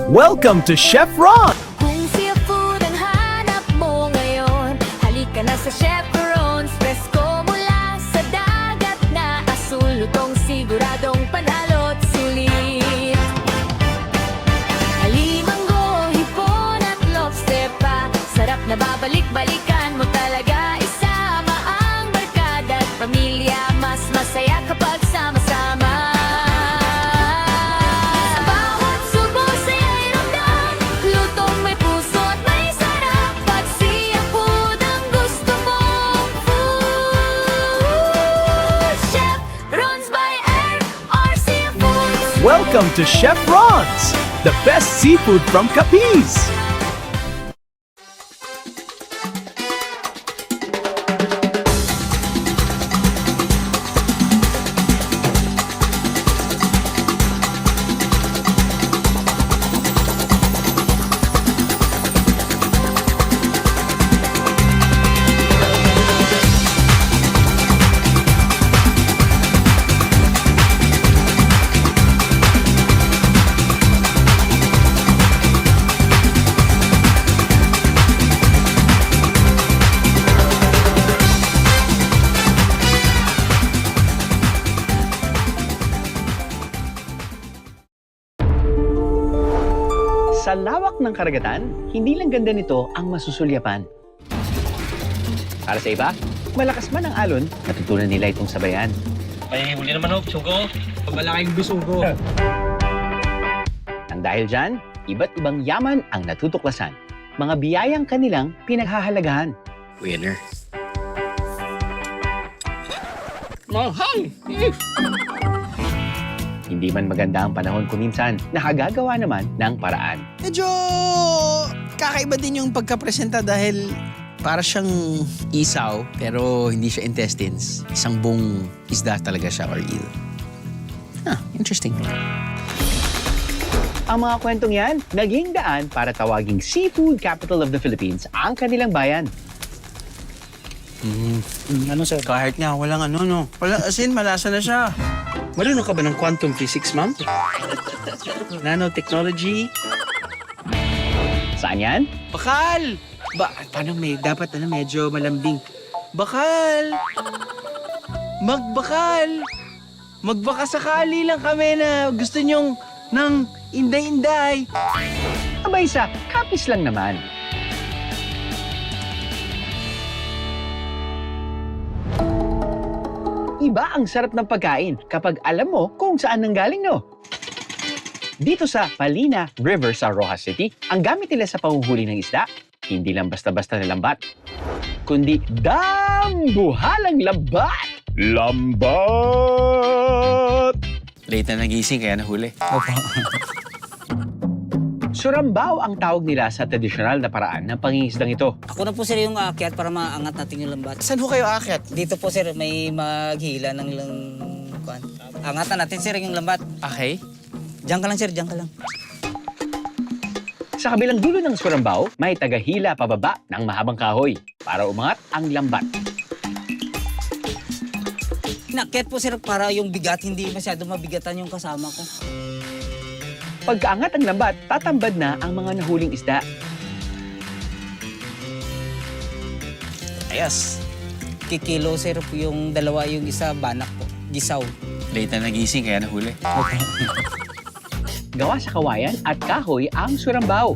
Welcome to Chef Ron! Kung seafood ang hanap mo ngayon, halika na sa Chef Ron's. Presko mula sa dagat na asul, lutong siguradong panalo't sulit. Halimanggo, hipon at lobster pa, sarap na babalik-balikan mo talaga. Isama ang barkada at pamilya, mas masaya kapag sama-sama. Sa bawat subo siya'y ramdam, lutong may puso at may sarap. At seafood ang gusto mong food. Chef Ron's by Air or Seafoods. Welcome to Chef Ron's, the best seafood from Capiz! Sa lawak ng karagatan, hindi lang ganda nito ang masusulyapan. Para sa iba, malakas man ang alon, natutunan nila itong sabayan. May huli naman ho, sugo. Malaking bisugo. Ang dahil dyan, iba't ibang yaman ang natutuklasan. Mga biyayang kanilang pinaghahalagahan. Winner. Mahal! Hindi man maganda ang panahon kuminsan, nakagagawa naman ng paraan. Medyo kakaiba din yung pagkapresenta dahil para siyang isaw pero hindi siya intestines. Isang buong isda talaga siya or eel. Interesting. Ang mga kwentong yan, naging daan para tawaging seafood capital of the Philippines ang kanilang bayan. Ano sir? Kahit nga, walang ano, no? Walang asin, malasa na siya. Marunong ka ba ng quantum physics, ma'am? Nanotechnology? Saan yan? Bakal! Paano dapat medyo malambing. Bakal! Magbakal! Magbaka sakali lang kami na gusto nyong ng inday-inday. Abay sa Capiz lang naman. Iba ang sarap ng pagkain kapag alam mo kung saan nanggaling, no? Dito sa Palina River sa Rojas City, ang gamit nila sa panguhuli ng isda, hindi lang basta-basta na lambat, kundi dambuhalang lambat! Lambat! Late na nagising kaya nahuli. Surambaw ang tawag nila sa tradisyonal na paraan ng pangingisdang ito. Ako na po sir yung aakyat para maangat natin yung lambat. Saan ho kayo aakyat? Dito po sir may maghila ng kwan. Angatan natin sir yung lambat. Okay. Diyan ka lang sir, diyan ka lang. Sa kabilang dulo ng Surambaw, may tagahila pababa ng mahabang kahoy para umangat ang lambat. Inakyat po sir para yung bigat hindi masyado mabigatan yung kasama ko. Pagkaangat ang lambat, tatambad na ang mga nahuling isda. Ayos. Kikilo sir po yung dalawa, yung isa banak po. Gisaw. Late na nagising kaya nahuli. Gawa sa kawayan at kahoy ang Surambaw.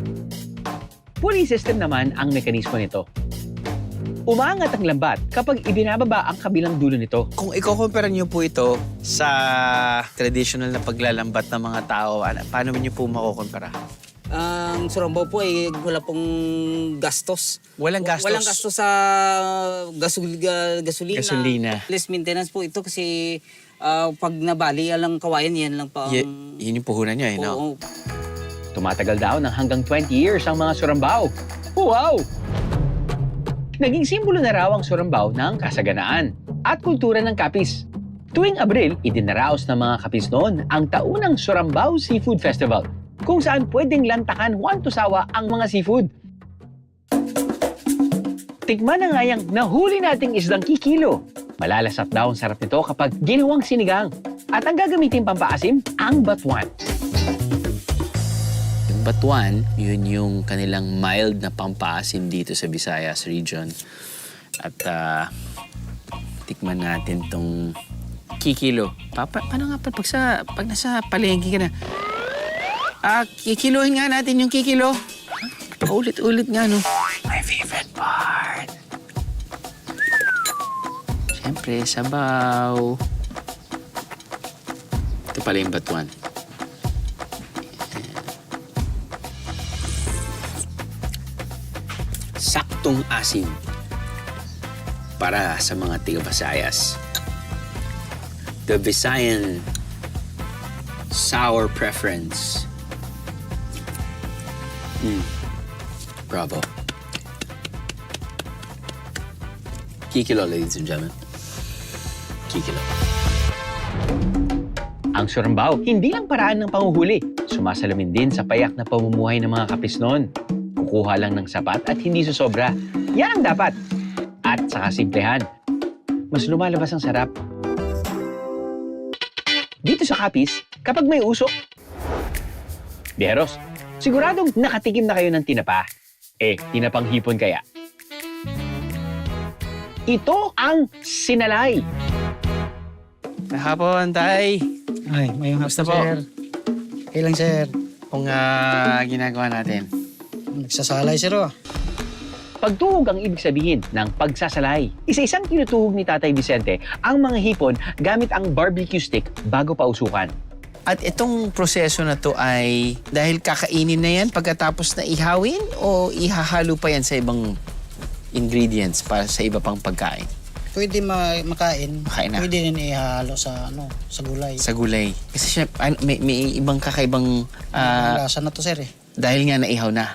Pulley system naman ang mekanismo nito. Umaangat ang lambat kapag ibinababa ang kabilang dulo nito. Kung i-compare niyo po ito sa traditional na paglalambat ng mga tao, paano niyo po makukumpara? Ang Surambaw po ay wala pong gastos. Walang gastos? Walang gastos sa gasolina. Gasolina. Less maintenance po ito kasi pag nabali lang kawayan, yan lang pa ang... Yun yung puhunan niyo, eh, no? Oo. Tumatagal daw ng hanggang 20 years ang mga Surambaw. Wow! Naging simbolo na raw ang Surambaw ng kasaganaan at kultura ng Capiz. Tuwing Abril, idinaraos ng mga Capiz noon ang taunang Surambaw Seafood Festival, kung saan pwedeng lantakan huwag tusawa ang mga seafood. Tikman na nga yung nahuli nating isdang kikilo. Malalasap daw ang sarap nito kapag ginawang sinigang. At ang gagamitin pampaasim, ang batuan. batuan, yun yung kanilang mild na pampaasim dito sa Visayas region. At tikman natin tong kikilo. Paano nga pag nasa palengke ka na? Kikilohin nga natin yung kikilo. Paulit-ulit nga, no? My favorite part. Siyempre, sabaw. Ito pala yung batuan. Saktong asim para sa mga tiga-Visayas. The Visayan sour preference. Bravo. Kikilo, ladies and gentlemen. Kikilo. Ang surambao, hindi lang paraan ng panguhuli. Sumasalamin din sa payak na pamumuhay ng mga kapisnon. Kukuha lang ng sapat at hindi susobra. Yan ang dapat. At sa kasimplihan, mas lumalabas ang sarap. Dito sa Kapis, kapag may usok, Biyeros, siguradong nakatikim na kayo ng tinapa. Tinapang hipon kaya? Ito ang sinalay. Hapon, tay. Ay, may Kamusta po? sir. Kailang sir. Kung ginagawa natin. Nagsasalay sir oh. Pagtuhog ang ibig sabihin ng pagsasalay. Isa-isang tinutuhog ni Tatay Vicente ang mga hipon gamit ang barbecue stick bago pausukan. At itong proseso na to ay dahil kakainin na yan pagkatapos na ihawin o ihahalo pa yan sa ibang ingredients para sa iba pang pagkain? Pwede makain. Makain na. Pwede rin ihalo sa sa gulay. Sa gulay. Kasi siya, may ibang kakaibang Ang lasa na to sir eh. dahil nga naihaw na.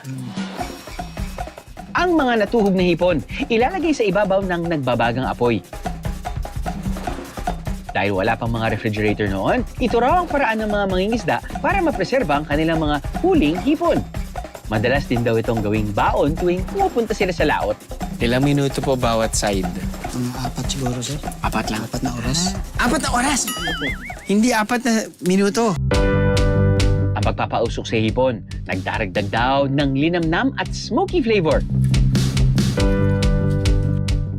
Ang mga natuhog na hipon, ilalagay sa ibabaw ng nagbabagang apoy. Dahil wala pang mga refrigerator noon, ito raw ang paraan ng mga mangingisda para mapreserba ang kanilang mga huling hipon. Madalas din daw itong gawing baon tuwing pumupunta sila sa laot. Ilang minuto po bawat side? Mga 4 siguro sir. 4 lang. 4 na oras. 4 na oras? Hindi 4 na minuto. Ang pagpapausok sa hipon, nagdaragdag daw ng linamnam at smoky flavor.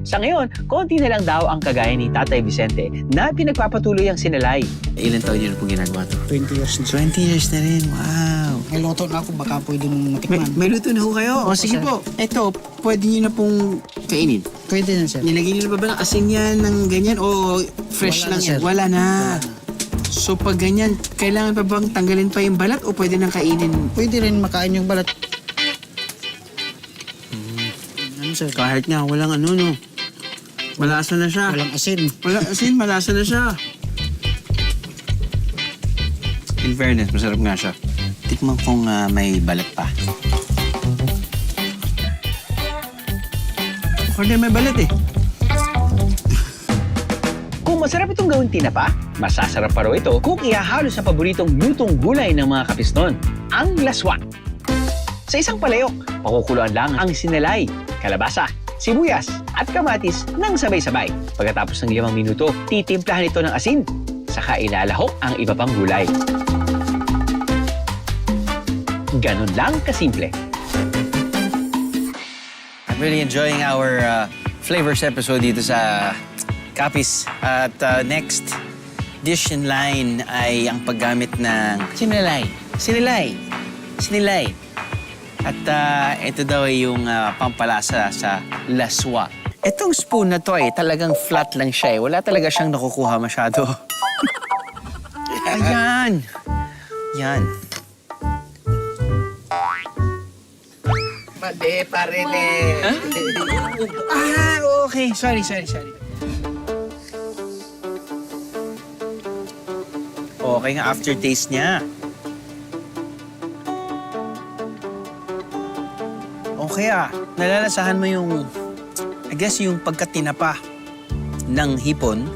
Sa ngayon, konti na lang daw ang kagaya ni Tatay Vicente na pinagpapatuloy ang sinalay. Ilan taon yun po ginagawa to? 20 years na sir. 20 years na rin. Wow. May luto na ako, baka pwede mong matikman. May luto na ho kayo. O sige sir. po. Ito, pwede nyo na pong kainin. Pwede na sir. Nilagay nyo na ba ng asin yan ng ganyan o fresh Wala lang na, yan? sir. Wala na. So pag ganyan, kailangan pa bang tanggalin pa yung balat o pwede nang kainin? Pwede rin makain yung balat. Ano sir? Kahit nga, walang ano no. Malasa na siya. Walang asin. Walang asin, malasa na siya. In fairness, masarap nga siya. Tikman kung may balat pa. Hindi, may balat eh. Kung masarap itong gawing tinapa, masasarap pa raw ito kung ihahalo sa paboritong lutong gulay ng mga kapisnon, ang laswa. Sa isang palayok, pakukuluan lang ang sinalay, kalabasa, sibuyas at kamatis ng sabay-sabay. Pagkatapos ng 5 minuto, titimplahan ito ng asin, saka ilalahok ang iba pang gulay. Ganun lang kasimple. I'm really enjoying our flavors episode dito sa Kapis. At next dish in line ay ang paggamit ng sinilay. Sinilay. Sinilay. At ito daw ay yung pampalasa sa laswa. Itong spoon na to ay talagang flat lang siya eh. Wala talaga siyang nakukuha masyado. Ayan. Yan. Parele. Okay. Sorry. Okay nga aftertaste niya. Okay nalalasahan mo yung, I guess yung pagkatinapa ng hipon.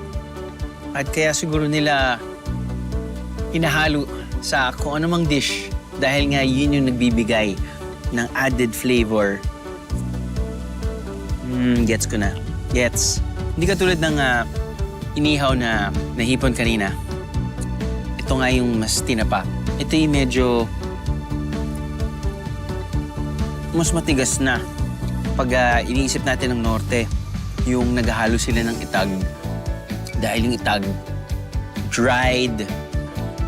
At kaya siguro nila inahalo sa kung anumang dish dahil nga yun yung nagbibigay ng added flavor. Gets ko na. Gets. Hindi katulad ng inihaw na hipon kanina. Ito nga yung mas tinapa. Ito yung medyo mas matigas na. Pag iniisip natin ng norte, yung naghahalo sila ng itag. Dahil yung itag, dried,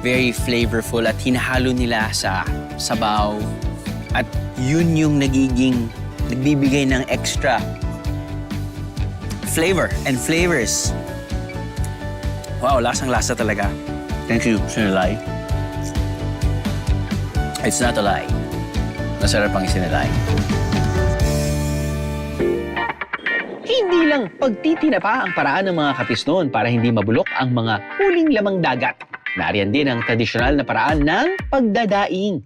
very flavorful at hinahalo nila sa sabaw. At yun yung nagbibigay ng extra flavor and flavors. Wow, lasang-lasa talaga. Thank you, Sinilay. It's not a lie. Masarap ang isinilay. Hindi lang pagtitinapa ang paraan ng mga kapis noon para hindi mabulok ang mga huling lamang dagat. Nariyan din ang tradisyonal na paraan ng pagdadaing.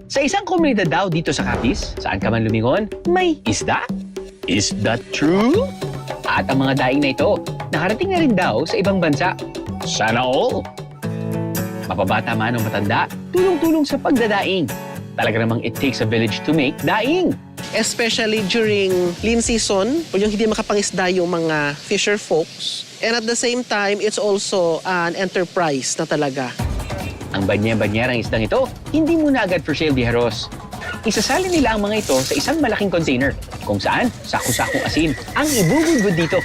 Sa isang komunidad daw dito sa Capiz, saan ka man lumingon, may isda. Is that true? At ang mga daing na ito, nakarating na rin daw sa ibang bansa. Sana all! Mapabata man o matanda, tulong-tulong sa pagdadaing. Talaga namang it takes a village to make daing. Especially during lean season, yung hindi makapangisda yung mga fisher folks. And at the same time, it's also an enterprise na talaga. Ang banya-banyerang isdang ito, hindi muna agad for sale diharos. Isasalin nila ang mga ito sa isang malaking container, kung saan saku-sakong asin ang ibubudbud dito.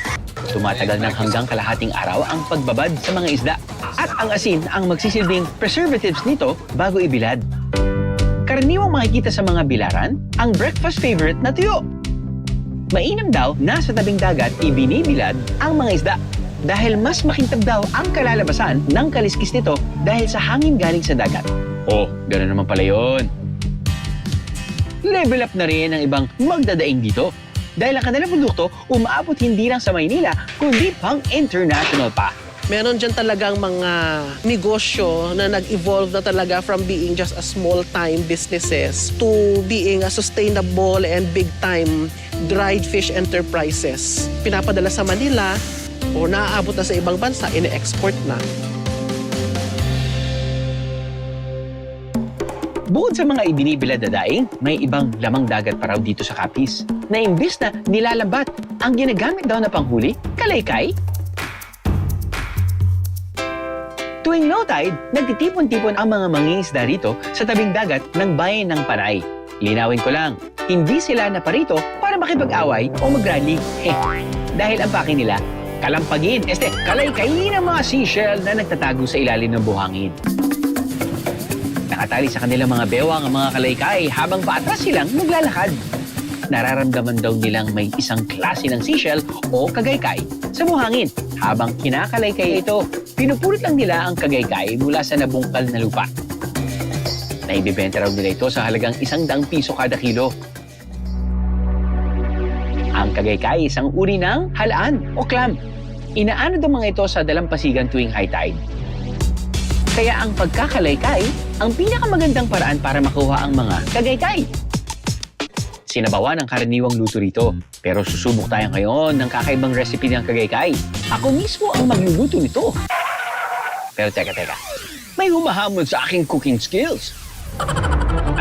Tumatagal ng hanggang kalahating araw ang pagbabad sa mga isda. At ang asin ang magsisilbing preservatives nito bago ibilad. Karaniwang makikita sa mga bilaran ang breakfast favorite na tuyo. Mainam daw na sa tabing dagat ibinibilad ang mga isda dahil mas makintab daw ang kalalabasan ng kaliskis nito dahil sa hangin galing sa dagat. Oh, gano'n naman pala yun. Level up na rin ang ibang magdadaing dito dahil ang kanilang produkto umaabot hindi lang sa Maynila kundi pang international pa. Meron dyan talagang mga negosyo na nag-evolve na talaga from being just a small-time businesses to being a sustainable and big-time dried fish enterprises. Pinapadala sa Manila o naaabot na sa ibang bansa, ine-export na. Bukod sa mga ibinibilad na daing, may ibang lamang dagat pa raw dito sa Capiz na imbis na nilalambat, ang ginagamit daw na panghuli, kalaykay. Tuwing low tide, nagtitipon-tipon ang mga mangingisda rito sa tabing dagat ng bayan ng Panay. Linawin ko lang, hindi sila naparito para makipag-away o mag-rally. Dahil ang pake nila, kalampagin, kalaykayin ang mga seashell na nagtatago sa ilalim ng buhangin. Nakatali sa kanilang mga bewang ang mga kalaykay habang paatras silang naglalakad. Nararamdaman daw nilang may isang klase ng seashell o kagaykay sa buhangin. Habang kinakalaykay ito, pinupulot lang nila ang kagaykay mula sa nabungkal na lupa. Naibibenta raw nila ito sa halagang 100 piso kada kilo. Ang kagaykay isang uri ng halaan o clam. Inaano daw mga ito sa dalampasigan tuwing high tide. Kaya ang pagkakalaykay, ang pinakamagandang paraan para makuha ang mga kagaykay. Sinabawan ang karaniwang luto rito. Pero susubok tayo ngayon ng kakaibang recipe ng kagaykay. Ako mismo ang magluluto nito. Pero teka. May humahamon sa aking cooking skills.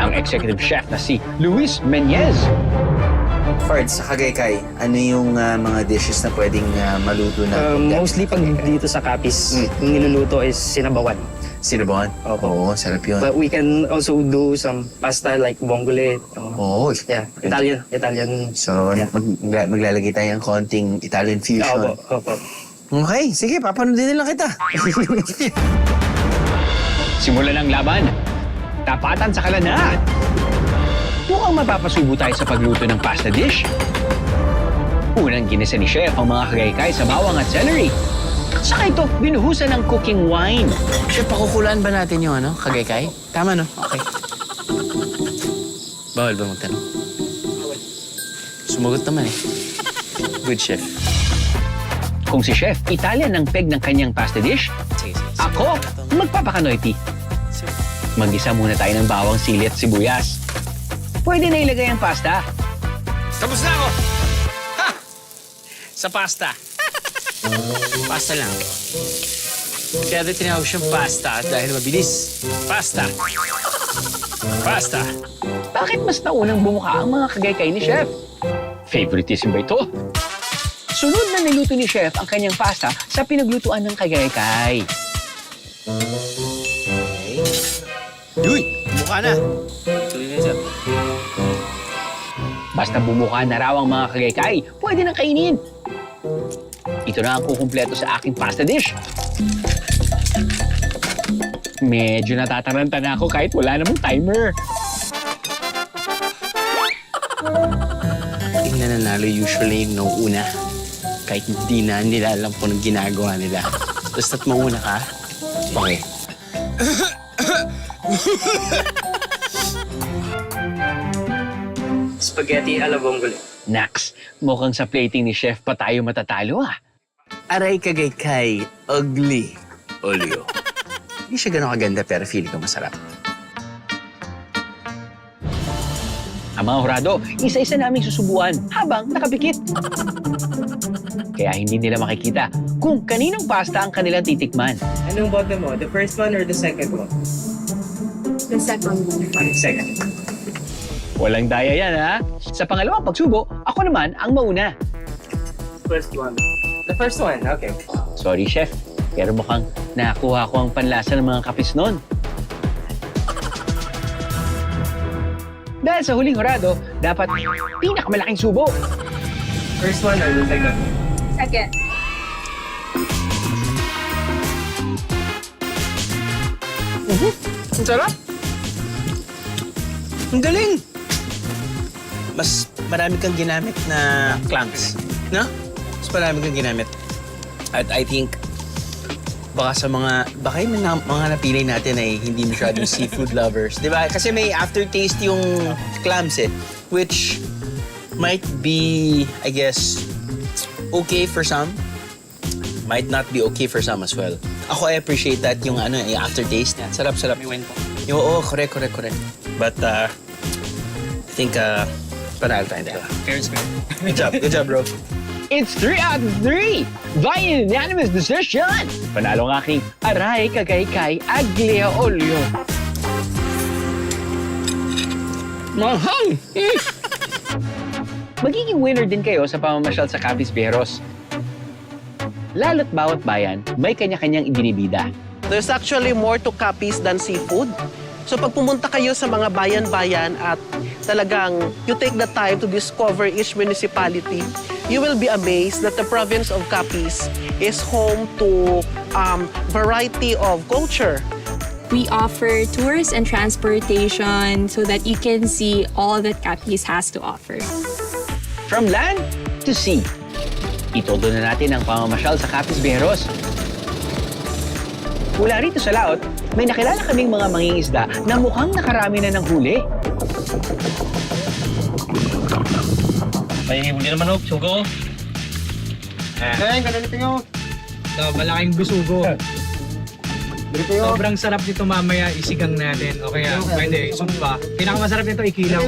Ang executive chef na si Luis Menyez. Fard, sa Kagaykay, ano yung mga dishes na pwedeng maluto na? Mostly pag dito sa Capiz, yung niluluto is sinabawan. Sinabawan? Opo. Oo, sarap yun. But we can also do some pasta like vongole. Oo. Yeah, Italian. So, Yeah. maglalagay tayo ng konting Italian fusion. Opo. Okay, sige, papanoodin nila kita. Simulan ang laban. Tapatan sa kalanaan. Mukhang mapapasubo tayo sa pagluto ng pasta dish. Unang ginisa ni Chef ang mga kagaykay sa bawang at celery. Saka ito, binuhusan ng cooking wine. Chef, pakukulaan ba natin yung kagaykay? Tama, no? Okay. Bawal ba magtanong? Sumagot naman eh. Good chef. Kung si Chef Italian ang peg ng kanyang pasta dish, Sige. ako magpapakanoyti. Mag-isa muna tayo ng bawang, sili at sibuyas. Pwede na ilagay ang pasta. Tapos na ako! Ha! Sa pasta. Pasta lang. Kaya ito tinawag siyang pasta dahil mabilis. Pasta. Bakit mas naunang bumuka ang mga kagaykay ni Chef? Favoritism ba ito? Sunod na niluto ni Chef ang kanyang pasta sa pinaglutuan ng kagaykay. Uy! Mukha na! Tuloy na, sir. Basta bumuka na raw ang mga kagaykay, pwede nang kainin. Ito na ang kukumpleto sa aking pasta dish. Medyo natataranta na ako kahit wala namang timer. Yung nananalo usually yung nauuna. Kahit hindi na nila alam kung anong ginagawa nila. Basta't mauna ka, okay. Spaghetti alla vongole. Nax, mukhang sa plating ni Chef pa tayo matatalo ah. Aray kagaykay, ugly, olio. Hindi siya ganun kaganda pero feeling ko masarap. Ang mga hurado, isa-isa naming susubuan habang nakapikit. Kaya hindi nila makikita kung kaninong pasta ang kanilang titikman. Anong bottom mo? The first one or the second one? The second one. Second. Walang daya yan ha. Sa pangalawang pagsubo, ako naman ang mauna. First one. The first one, okay. Sorry Chef, pero mukhang nakuha ko ang panlasa ng mga kapis nun. Dahil sa huling hurado, dapat pinakamalaking subo. First one or the second? Second. Ang sarap! Ang galing! Mas marami kang ginamit na clams, no? Mas marami kang ginamit. At I think, baka yung mga napili natin ay hindi masyadong seafood lovers. Di ba? Kasi may aftertaste yung clams eh. Which might be, I guess, okay for some. Might not be okay for some as well. Ako, I appreciate that yung aftertaste. Sarap-sarap. Yung, correct. But, I think, panalo tayo dalawa. Fair's fair. Good job, bro. It's 3 out of 3! By unanimous decision! Panalo ang aking aray kagaykay aglio olio. Mahal! Magiging winner din kayo sa pamamasyal sa Capis Bieros. Lalo't bawat bayan, may kanya-kanyang ibinibida. There's actually more to Capiz than seafood. So pag pumunta kayo sa mga bayan-bayan at talagang you take the time to discover each municipality, you will be amazed that the province of Capiz is home to variety of culture. We offer tours and transportation so that you can see all that Capiz has to offer. From land to sea. Itodo na natin ang pamamasyal sa Capis Bieros. Mula rito sa laot, may nakilala kaming mga mangingisda na mukhang nakarami na ng huli. May huli naman manok, sugo. Ito, malaking busugo. Sobrang sarap nito mamaya, isigang natin. O kaya, pwede, sumpa. Pinakamasarap nito, ikilaw.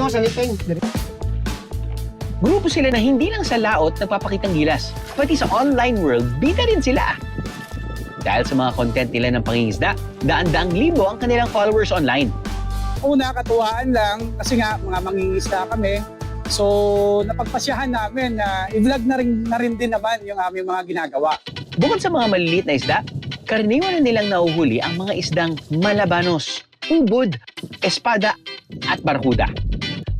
Grupo sila na hindi lang sa laot nagpapakitang gilas, pati sa online world, bida rin sila. Dahil sa mga content nila ng pangingisda, daan-daang libo ang kanilang followers online. Una, katuwaan lang kasi nga mga mangingisda kami. So, napagpasyahan namin na i-vlog na rin din naman yung aming mga ginagawa. Bukod sa mga maliliit na isda, karaniwan na nilang nahuhuli ang mga isdang malabanos, ubod, espada, at barkuda.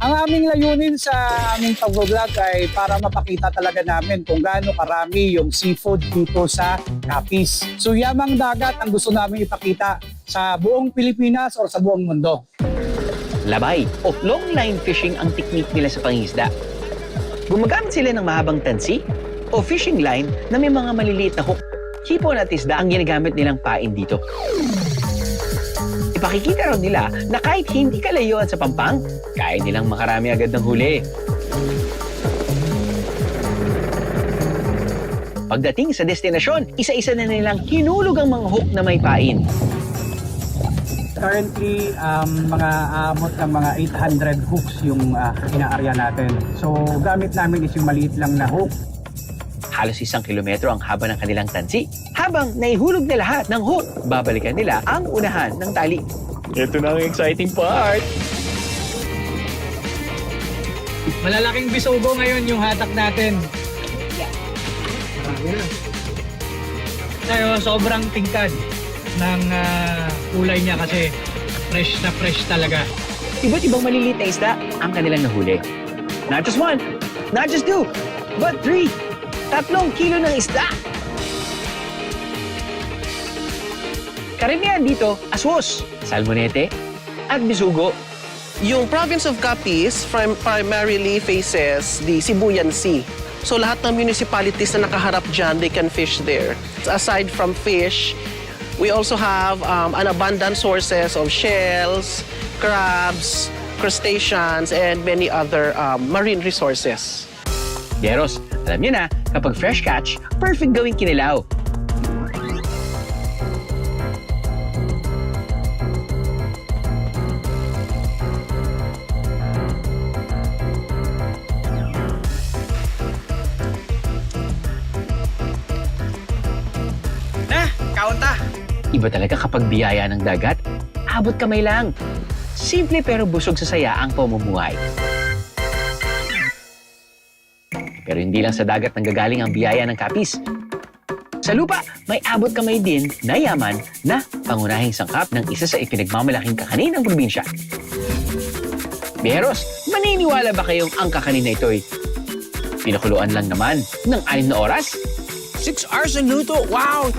Ang aming layunin sa aming pag-vlog ay para mapakita talaga namin kung gaano karami yung seafood dito sa Capiz. So yamang dagat ang gusto namin ipakita sa buong Pilipinas o sa buong mundo. Labay o long line fishing ang technique nila sa pangingisda. Gumagamit sila ng mahabang tansi o fishing line na may mga maliliit na hook. Hipon at isda ang ginagamit nilang pain dito. Ipakikita raw nila na kahit hindi kalayuan sa Pampang, kaya nilang makarami agad ng huli. Pagdating sa destinasyon, isa-isa na nilang hinulog ang mga hook na may pain. Currently, mga aabot ng mga 800 hooks yung inaarya natin. So gamit namin is yung maliit lang na hook. Halos 1 kilometro ang haba ng kanilang tansi. Habang naihulog na lahat ng hook, babalikan nila ang unahan ng tali. Ito na ang exciting part! Malalaking bisugo ngayon yung hatak natin. Tayo, sobrang tingkad ng kulay niya kasi fresh na fresh talaga. Iba't ibang maliliit na isda ang kanilang nahuli. Not just 1, not just 2, but 3. 3 kilo ng isda. Karamihan dito, aswos, salmonete, at bisugo. Yung province of Capiz primarily faces the Sibuyan Sea. So lahat ng municipalities na nakaharap dyan, they can fish there. Aside from fish, we also have an abundant sources of shells, crabs, crustaceans, and many other marine resources. Yeros, alam niyo na, kapag fresh catch, perfect gawing kinilaw. Kaunta! Iba talaga kapag biyaya ng dagat, abot kamay lang. Simple pero busog sa saya ang pamumuhay. Pero hindi lang sa dagat nanggagaling ang biyaya ng Capiz. Sa lupa, may abot kamay din na yaman na pangunahing sangkap ng isa sa ipinagmamalaking kakanin ng probinsya. Biyeros, maniniwala ba kayong ang kakanin na ito'y pinakuluan lang naman ng 6 na oras? 6 hours ang luto. Wow!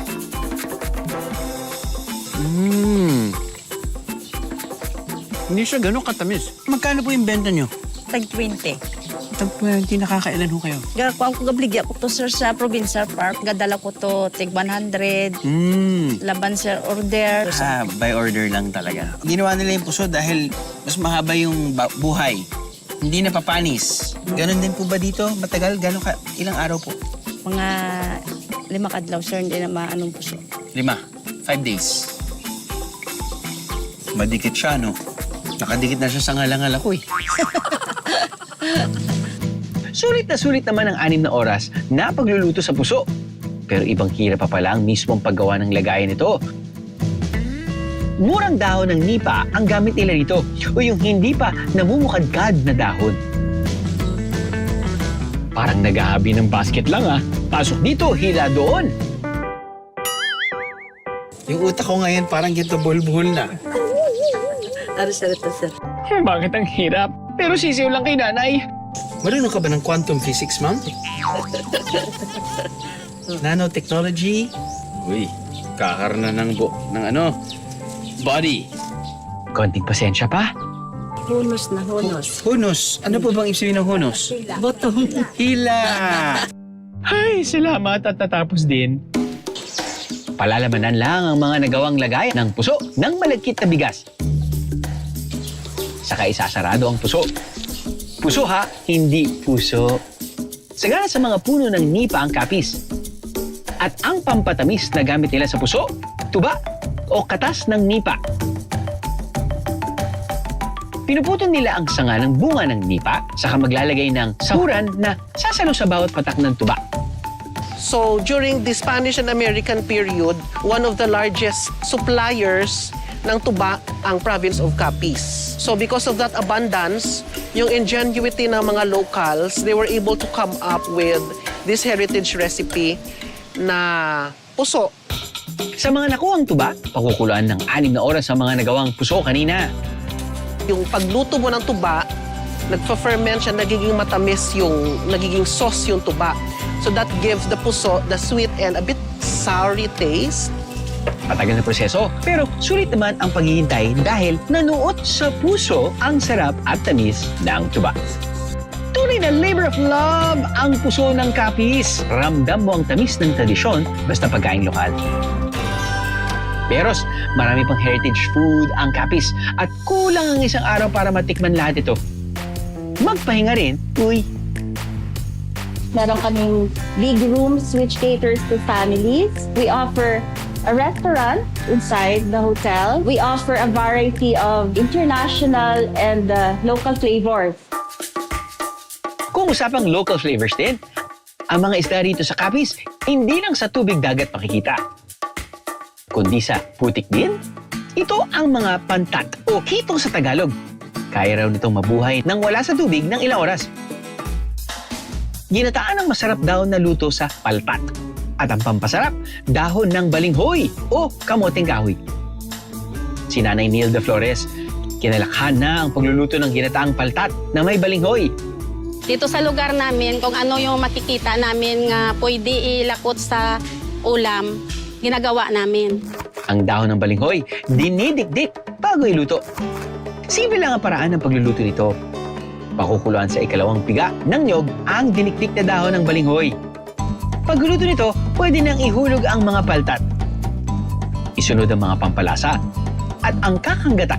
Hindi siya ganun katamis. Magkano po yung benta nyo? Tag 20. Hindi nakakailan ho kayo. Gagawa ko gabligya ko to sir sa Provincial Park. Gadala ko to tig 100. Laban sir order. By order lang talaga. Ginawa nila yung puso dahil mas mahaba yung buhay. Hindi napapanis. Ganon din po ba dito? Matagal? Ilang araw po? Mga 5 kadlaw sir, hindi na maanong puso. 5. 5 days. Madikit siya, no? Nakadikit na siya sa ngalangal ako eh. Sulit naman ang 6 na oras na pagluluto sa puso. Pero ibang hirap pa pala ang mismong paggawa ng lagayan nito. Murang dahon ng nipa ang gamit nila rito o yung hindi pa namumukadkad na dahon. Parang naghahabi ng basket lang ah. Pasok dito, hila doon. Yung utak ko ngayon parang ginto buhol-buhol na. Ano sir ito sir? Bakit ang hirap? Pero sisiw lang kay nanay. Marunong ka ba ng quantum physics, ma'am? Nanotechnology? Uy, kakarna ng body. Konting pasensya pa. Hunos na hunos. Hunos. Ano po bang ibig sabihin ng hunos? Botong. Hila! Ay, salamat at natapos din. Palalamanan lang ang mga nagawang lagay ng puso ng malagkit na bigas. Saka isasarado ang puso. Puso ha, hindi puso. Sagana sa mga puno ng nipa ang Capiz. At ang pampatamis na gamit nila sa puso, tuba o katas ng nipa. Pinuputol nila ang sanga ng bunga ng nipa, saka maglalagay ng sahuran na sasalo sa bawat patak ng tuba. So during the Spanish and American period, one of the largest suppliers ng tuba ang province of Capiz. So because of that abundance, yung ingenuity ng mga locals, they were able to come up with this heritage recipe na puso. Sa mga nakuhang tuba, pakukuluan ng 6 na oras ang mga nagawang puso kanina. Yung pagluto mo ng tuba, nagfa-ferment siya, nagiging matamis nagiging sauce yung tuba. So that gives the puso the sweet and a bit soury taste. Matagal na proseso, pero sulit naman ang paghihintay dahil nanuot sa puso ang sarap at tamis ng tuba. Tunay na labor of love ang puso ng Capiz. Ramdam mo ang tamis ng tradisyon basta pagkain lokal. Peros, marami pang heritage food ang Capiz at kulang ang isang araw para matikman lahat ito. Magpahinga rin, uy. Meron kaming big rooms which caters to families. We offer a restaurant inside the hotel. We offer a variety of international and local flavors. Kung usapang local flavors din, ang mga isda rito sa Capiz, hindi lang sa tubig dagat makikita, kundi sa putik din. Ito ang mga pantat o hito sa Tagalog. Kaya raw nitong mabuhay nang wala sa tubig ng ilang oras. Ginataan ang masarap daw na luto sa palpat. At ang pampasarap, dahon ng balinghoy o kamoteng kahoy. Si Nanay Nilda Flores, kinalakhan na ang pagluluto ng ginataang paltat na may balinghoy. Dito sa lugar namin, kung ano yung makikita namin nga pwede ilakot sa ulam, ginagawa namin. Ang dahon ng balinghoy, dinidikdik bago iluto. Simple lang ang paraan ng pagluluto nito. Pakukuluan sa ikalawang piga ng niyog ang dinikdik na dahon ng balinghoy. Pagluluto nito, pwede nang ihulog ang mga paltat. Isunod ang mga pampalasa at ang kakanggata.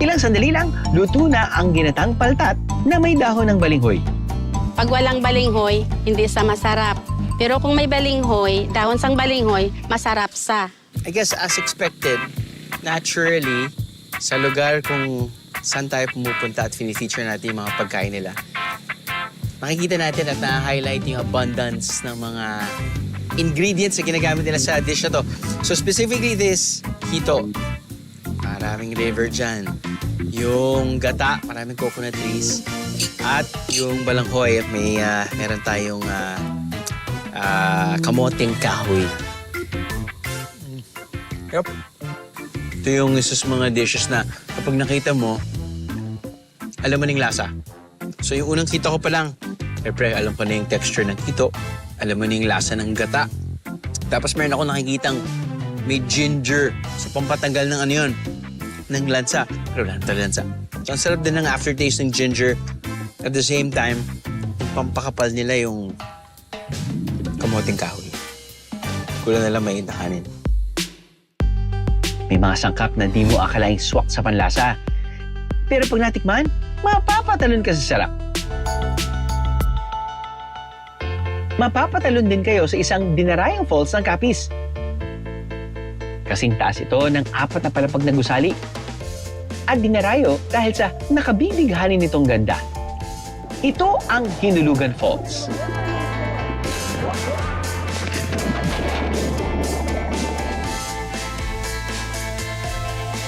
Ilang sandali lang, luto na ang ginatang paltat na may dahon ng balinghoy. Pag walang balinghoy, hindi sa masarap. Pero kung may balinghoy, dahon sang balinghoy, masarap sa. I guess as expected, naturally, sa lugar kung saan tayo pumupunta at fini-feature natin yung mga pagkain nila, makikita natin at na-highlight yung abundance ng mga ingredients na ginagamit nila sa dish na to. So specifically this hito, maraming liver dyan. Yung gata, maraming coconut trees. At yung balanghoy, meron tayong kamoting kahoy. Yup. Ito yung isa sa mga dishes na kapag nakita mo, alam mo ng lasa. So yung unang kita ko pa lang, siyempre alam ko na yung texture ng hito, alam mo na yung lasa ng gata. Tapos meron ako nakikitang may ginger. So pampatanggal ng ano yun, ng lansa. Pero wala na lansa. So ang sarap din ng aftertaste ng ginger. At the same time, pampakapal nila yung kamoting kahoy. Kulang na lang may kanin. May mga sangkap na di mo akalaing swak sa panlasa. Pero pag natikman, mapapatalon ka sa sarap. Mapapatalon din kayo sa isang dinarayang falls ng Capiz. Kasing taas ito ng 4 na palapag na gusali. At dinarayo dahil sa nakabibighanin nitong ganda. Ito ang Hinulugan Falls.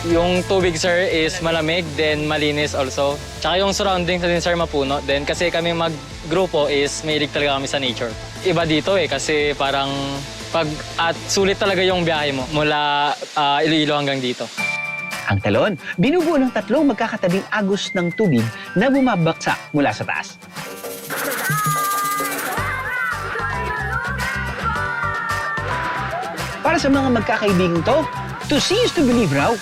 Yung tubig, sir, is malamig, then malinis also. Tsaka yung surroundings din, sir, mapuno. Then kasi kami mag-grupo is mahilig talaga kami sa nature. Iba dito kasi parang at sulit talaga yung biyahe mo mula Iloilo hanggang dito. Ang talon, binubuo ng 3 magkakatabing agos ng tubig na bumabaksak mula sa taas. Para sa mga magkakaibigan to see is to believe raw.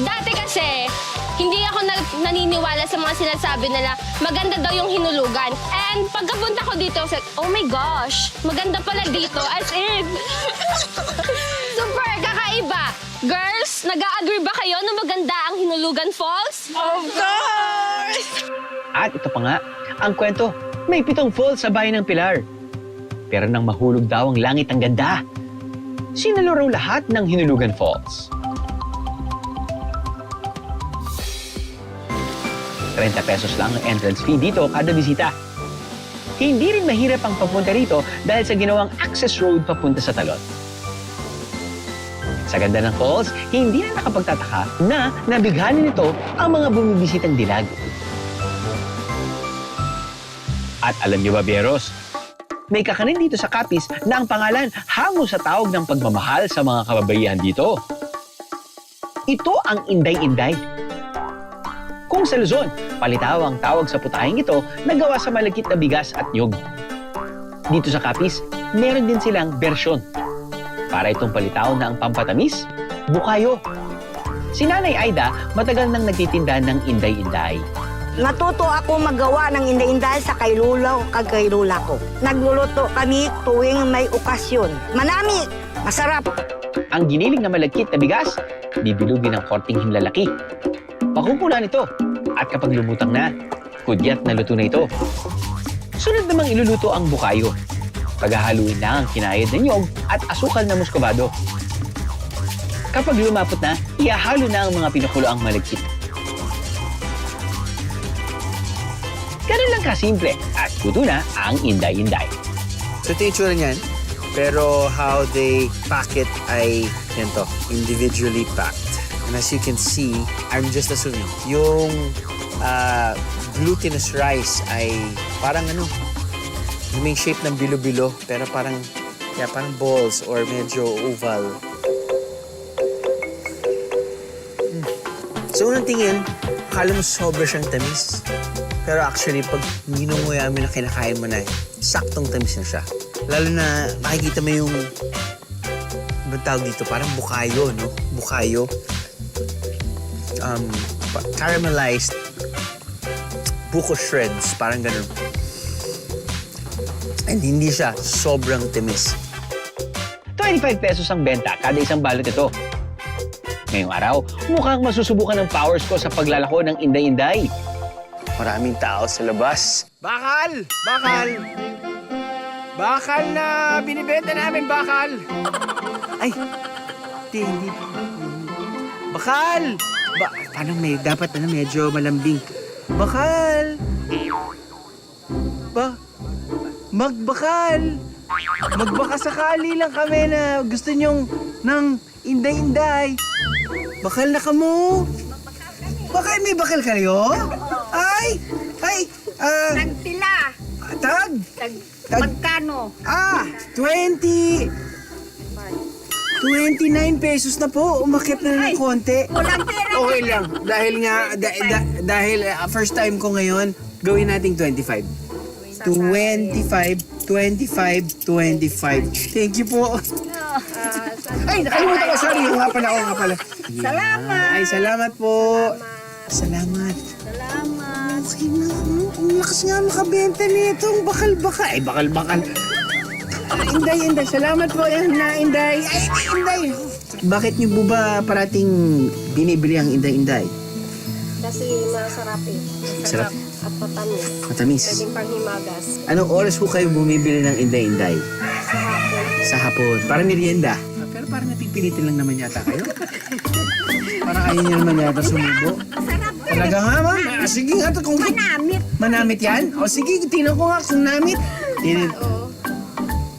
Dati kasi, hindi ako naniniwala sa mga sinasabi nila, maganda daw yung hinulugan. And pagkapunta ko dito, I was like, oh my gosh, maganda pala dito, as in. Super kakaiba. Girls, nag-a-agree ba kayo na maganda ang Hinulugan Falls? Of course! At ito pa nga, ang kwento, may 7 falls sa bayan ng Pilar. Pero nang mahulog daw ang langit ang ganda, sinalo raw lahat ng Hinulugan Falls. 30 pesos lang ang entrance fee dito kada bisita. Hindi rin mahirap ang papunta rito dahil sa ginawang access road papunta sa talon. Sa ganda ng falls, hindi na nakapagtataka na nabighanin nito ang mga bumibisitang dilag. At alam niyo ba, Bieros, may kakanin dito sa Capiz na ang pangalan hango sa tawag ng pagmamahal sa mga kababaihan dito. Ito ang Inday-Inday. Kung sa Luzon, palitaw ang tawag sa putahing ito na gawa sa malagkit na bigas at niyog. Dito sa Capiz, meron din silang bersyon. Para itong palitaw na ang pampatamis, bukayo. Si Nanay Aida, matagal nang nagtitinda ng Inday-Inday. Natuto ako magawa ng inday-inday sa kay lula ko. Nagluluto kami tuwing may okasyon. Manami, masarap. Ang giniling na malagkit na bigas, bibilugin ng korting himlalaki. Pakukulan ito, at kapag lumutang na, kudyat na luto na ito. Sunod namang iluluto ang bukayo. Paghahaluin na ang kinayad na niyog at asukal na muscovado. Kapag lumapot na, ihahalo na ang mga pinukuloang malagkit. Ganun lang kasimple at luto na ang Inday-Inday. So ito yung itsura niyan, pero how they pack it ay yan to, individually packed. And as you can see, I'm just assuming, yung glutinous rice ay parang may shape ng bilo-bilo, pero parang balls or medyo oval. So unang tingin, akala mo sobra siyang tamis. Pero actually, pag ginunguya mo na kinakain mo na, saktong tamis na siya. Lalo na makikita mo yung, ba tawag dito, parang bukayo, no? Bukayo. Caramelized buko shreds, parang ganun. And hindi siya sobrang tamis. 25 pesos ang benta kada isang balot ito. Ngayong araw, mukhang masusubukan ng powers ko sa paglalako ng inday-inday. Maraming tao sa labas. Bakal! Bakal! Bakal na binibenta namin, bakal! Ay! Hindi. Bakal! Parang dapat medyo malambing. Bakal! Magbakal! Magbaka sakali lang kami na gusto nyong ng inday-inday. Bakal na kamo? Bakal, may bakal kayo? Ay! Tagpila. Tag? Magkano? 29 pesos na po. Umakit na ng konti. Walang pera. Okay lang. Dahil nga, dahil first time ko ngayon, gawin nating 25. 25. Thank you po. Ay, nakalimutan ko. Sorry, nga pala. Salamat. Ay, salamat po. Salamat. Okay na. Ang lakas nga makabenta nitong bakal-bakal. Ay, bakal-bakal. Inday. Salamat po, Inday. Ay, Inday. Bakit niyo po ba parating binibili ang inday-inday? Kasi masarap eh. Sarap? At matamis. Matamis. Pwedeng panghimagas. Anong oras po kayo bumibili ng inday-inday? Sa hapon. Sa hapon. Para merienda. Pero parang napipilitin lang naman yata kayo. Parang ayaw niyo naman yata sumubo. Talaga nga, ma'am. Sige nga. Manamit. Manamit yan? O sige, tingnan ko nga kung namit.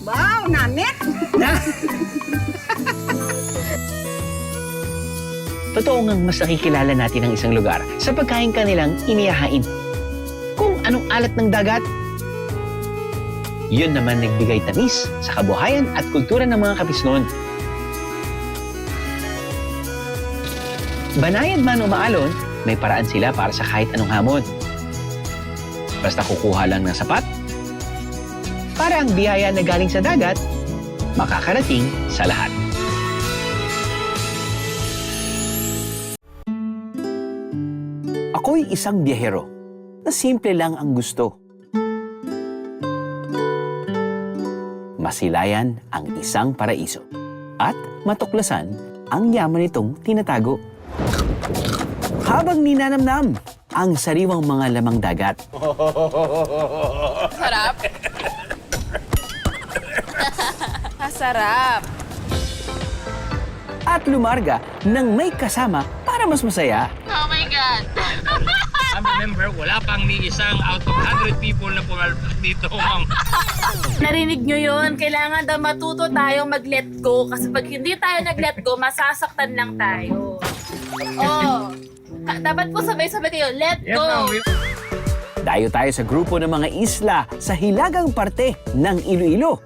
Wow, namit. Totoo ngang mas nakikilala natin ang isang lugar sa pagkain kanilang inihahain. Kung anong alat ng dagat, yun naman nagbigay tamis sa kabuhayan at kultura ng mga Kapisnon. Banayad man o maalon, may paraan sila para sa kahit anong hamon. Basta kukuha lang ng sapat, para ang biyaya na galing sa dagat, makakarating sa lahat. Ako'y isang biyahero na simple lang ang gusto. Masilayan ang isang paraiso at matuklasan ang yaman nitong tinatago. Habang ninanamnam ang sariwang mga lamang dagat. Sarap. Masarap. At lumarga ng may kasama para mas masaya. Oh my God. Remember, wala pang ni isang out of 100 people na pumalpak dito, ma'am. Narinig nyo yun? Kailangan daw matuto tayong mag-let go. Kasi pag hindi tayo nag-let go, masasaktan lang tayo. Oh. Dapat po sabay-sabay kayo, let go. Dayo tayo sa grupo ng mga isla sa hilagang parte ng Iloilo.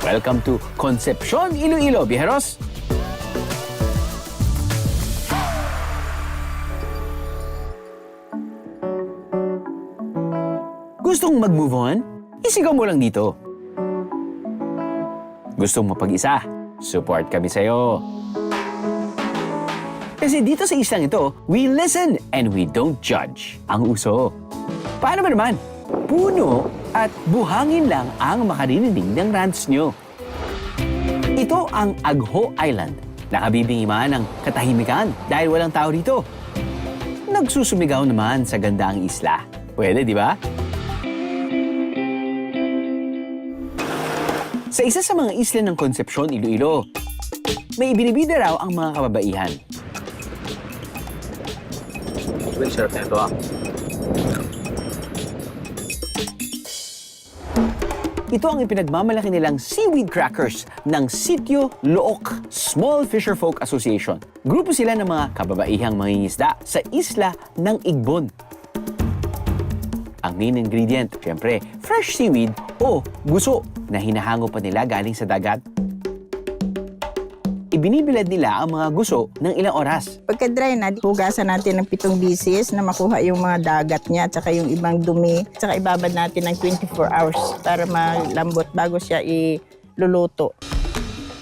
Welcome to Concepcion, Iloilo, Bijeros! Gustong mag-move on? Isigaw mo lang dito. Gustong mapag-isa? Support kami sa'yo. Kasi dito sa islang ito, we listen and we don't judge. Ang uso. Paano ba naman? Puno at buhangin lang ang makarinig ng rants nyo. Ito ang Agho Island. Nakabibingima ng katahimikan dahil walang tao rito. Nagsusumigaw naman sa gandaang isla. Pwede, di ba? Sa isa sa mga isla ng Concepcion, Iloilo, may ibinibida raw ang mga kababaihan. Well, sarap na ito Ito ang ipinagmamalaki nilang seaweed crackers ng Sitio Look Small Fisher Folk Association. Grupo sila ng mga kababaihang mangingisda sa isla ng Igbon. Ang main ingredient, syempre, fresh seaweed o guso na hinahango pa nila galing sa dagat. ibinibilad nila ang mga guso ng ilang oras. Pagka-dry na, hugasan natin ng 7 bisis na makuha yung mga dagat niya at saka yung ibang dumi. At saka ibabad natin ng 24 hours para malambot bago siya iluluto.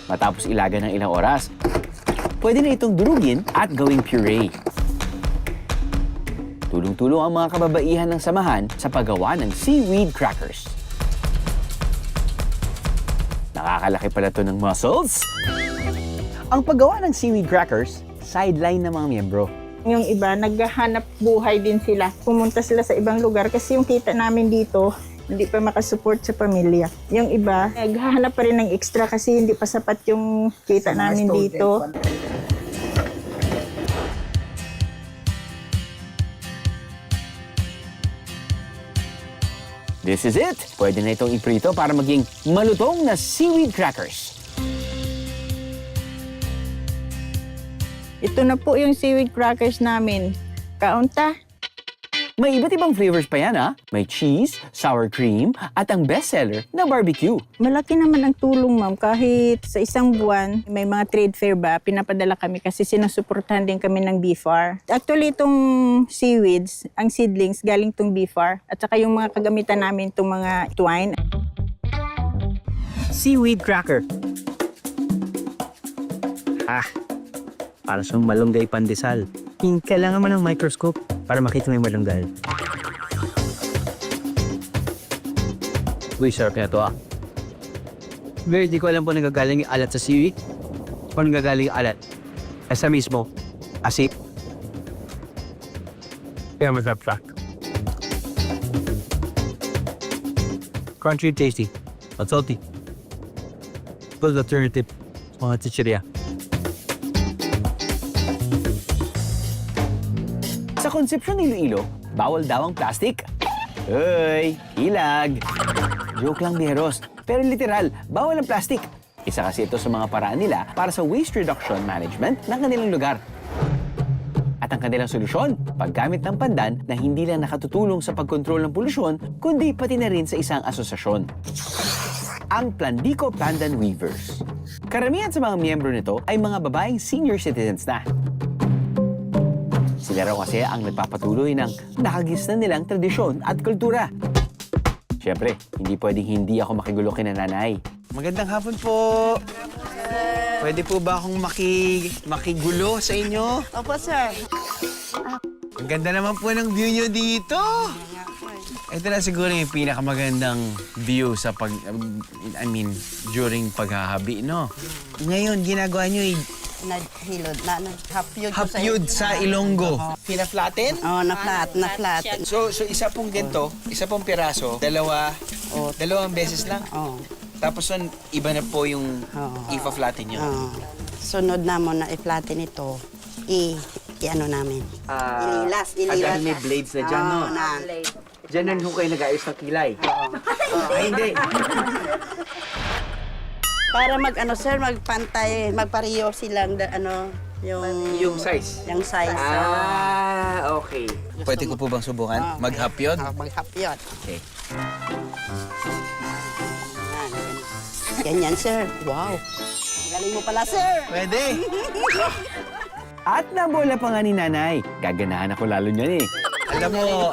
Matapos ilaga ng ilang oras, pwede na itong durugin at gawing puree. Tulong-tulong ang mga kababaihan ng samahan sa paggawa ng seaweed crackers. Nakakalaki pala ito ng muscles. Ang paggawa ng seaweed crackers, sideline ng mga miyembro. Yung iba, naghahanap buhay din sila. Pumunta sila sa ibang lugar kasi yung kita namin dito, hindi pa makasupport sa pamilya. Yung iba, naghahanap pa rin ng extra kasi hindi pa sapat yung kita namin dito. This is it! Pwede na itong iprito para maging malutong na seaweed crackers. Ito na po yung seaweed crackers namin. Kaunta. May iba't ibang flavors pa yan, ha? May cheese, sour cream, at ang bestseller na barbecue. Malaki naman ang tulong, ma'am. Kahit sa isang buwan, may mga trade fair ba, pinapadala kami kasi sinusuportahan din kami ng BFAR. Actually, itong seaweeds, ang seedlings, galing itong BFAR. At saka yung mga kagamitan namin, itong mga twine. Seaweed cracker. Para sa malunggay pandesal. Kailangan mo ng microscope para makita mo yung malunggay. Uy, sarap na ito Very, di ko alam po nagagaling yung alat sa seaweed. Kung nagagaling yung alat. Asa mismo. Asip. Kaya masarap siya. Crunchy and tasty. But salty. Good alternative. Mga chichirya. Sa konsepsyon ni Iloilo, bawal daw ang plastic. Uy, hilag! Joke lang, biheros. Pero literal, bawal ang plastic. Isa kasi ito sa mga paraan nila para sa waste reduction management ng kanilang lugar. At ang kanilang solusyon, paggamit ng pandan na hindi lang nakatutulong sa pagkontrol ng polusyon, kundi pati na rin sa isang asosasyon. Ang Plandico Pandan Weavers. Karamihan sa mga miyembro nito ay mga babaeng senior citizens na. Sila raw kasi ang nagpapatuloy ng nakagis na nilang tradisyon at kultura. Siyempre, hindi pwedeng hindi ako makigulo kina nanay. Magandang hapon po. Pwede po ba akong makigulo sa inyo? Opo, sir. Ang ganda naman po ng view nyo dito. Ito na siguro yung pinakamagandang view sa during paghahabi, no? Ngayon, ginagawa nyo Naghilod na, hapyod. hapyud sa Ilonggo. Pina-flatten? Oo, na-flat. So isa pong ganito, isa pong piraso, dalawang beses lang. Oo. Tapos iba na po yung ipa-flatten nyo. Oo. Sunod na mo na i-flatten ito, i-ano namin. Ililas. Dahil may blades na dyan, no? Diyan na ho kayo nag-ayos ng kilay. Ay, hindi. Para magpantay, magpariyo silang Yung size? Yung size. Okay. Pwede ko po bang subukan? Maghapyod? Maghapyod. Okay. Ganyan, sir. Wow. Galing mo pala, sir. Pwede. At nabola pa nga ni nanay. Gaganahan ako lalo niyan eh. Alam mo,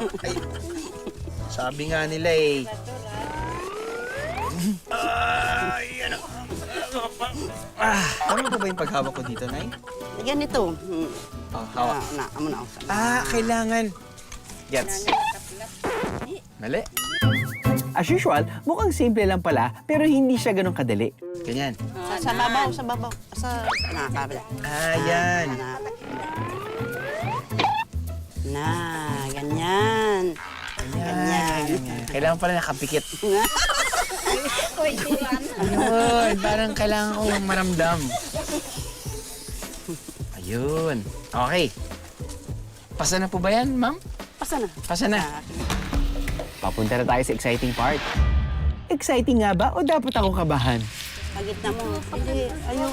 sabi nga nila ano po ba yung paghawak ko dito, Nay? Ganito. Hawak. Amo na. Kailangan. Gets. Mali. As usual, mukhang simple lang pala, pero hindi siya ganun kadali. Ganyan. Sa babaw. Nakakabla. Yan. Ganyan. Kailangan pala nakapikit. Ayun, parang kailangan kong maramdam. Ayun. Okay. Pasa na po ba yan, ma'am? Pasa na. Papunta na tayo sa exciting part. Exciting nga ba o dapat ako kabahan? Pagitna mo. Hindi. Ayun,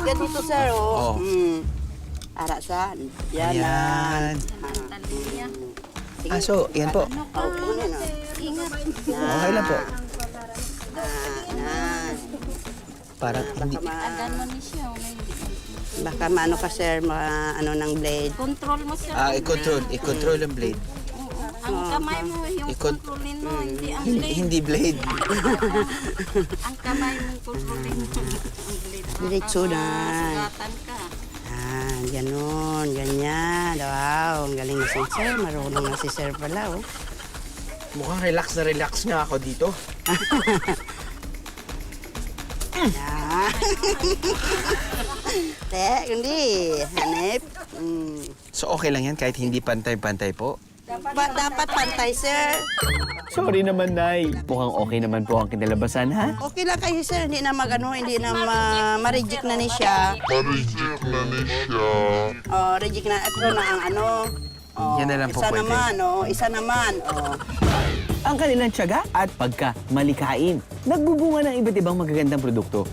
ganito, sir. Oo. Ara sa. Yan. So, yan po. Okay lang po. Parang hindi. Baka maano ka sir, ano ng blade. Control mo sir. I-control ang blade. Ang kamay mo yung kontrolin mo, hindi ang blade. Hindi blade. Ang kamay mo kontrolin mo. Ang blade. Diretso na. Sugatan ka. Ganon, ganyan. Wow, ang galing na si sir. Marunong na si sir pala, oh. Mukhang relax na relax nga ako dito. Hindi. Hanip. So okay lang yan kahit hindi pantay-pantay po? Dapat pantay, sir. Sorry naman, Nay. Mukhang okay naman po ang kinalabasan, ha? Okay lang kayo, sir. Hindi na hindi na ma-reject na ni siya. Oh, reject na. Ito na ang ano. Oh, Yan na lang po isa pwede. naman, oh. Isa naman, oh. Ang kanilang tiyaga at pagka-malikain. Nagbubunga ng iba't ibang magagandang produkto.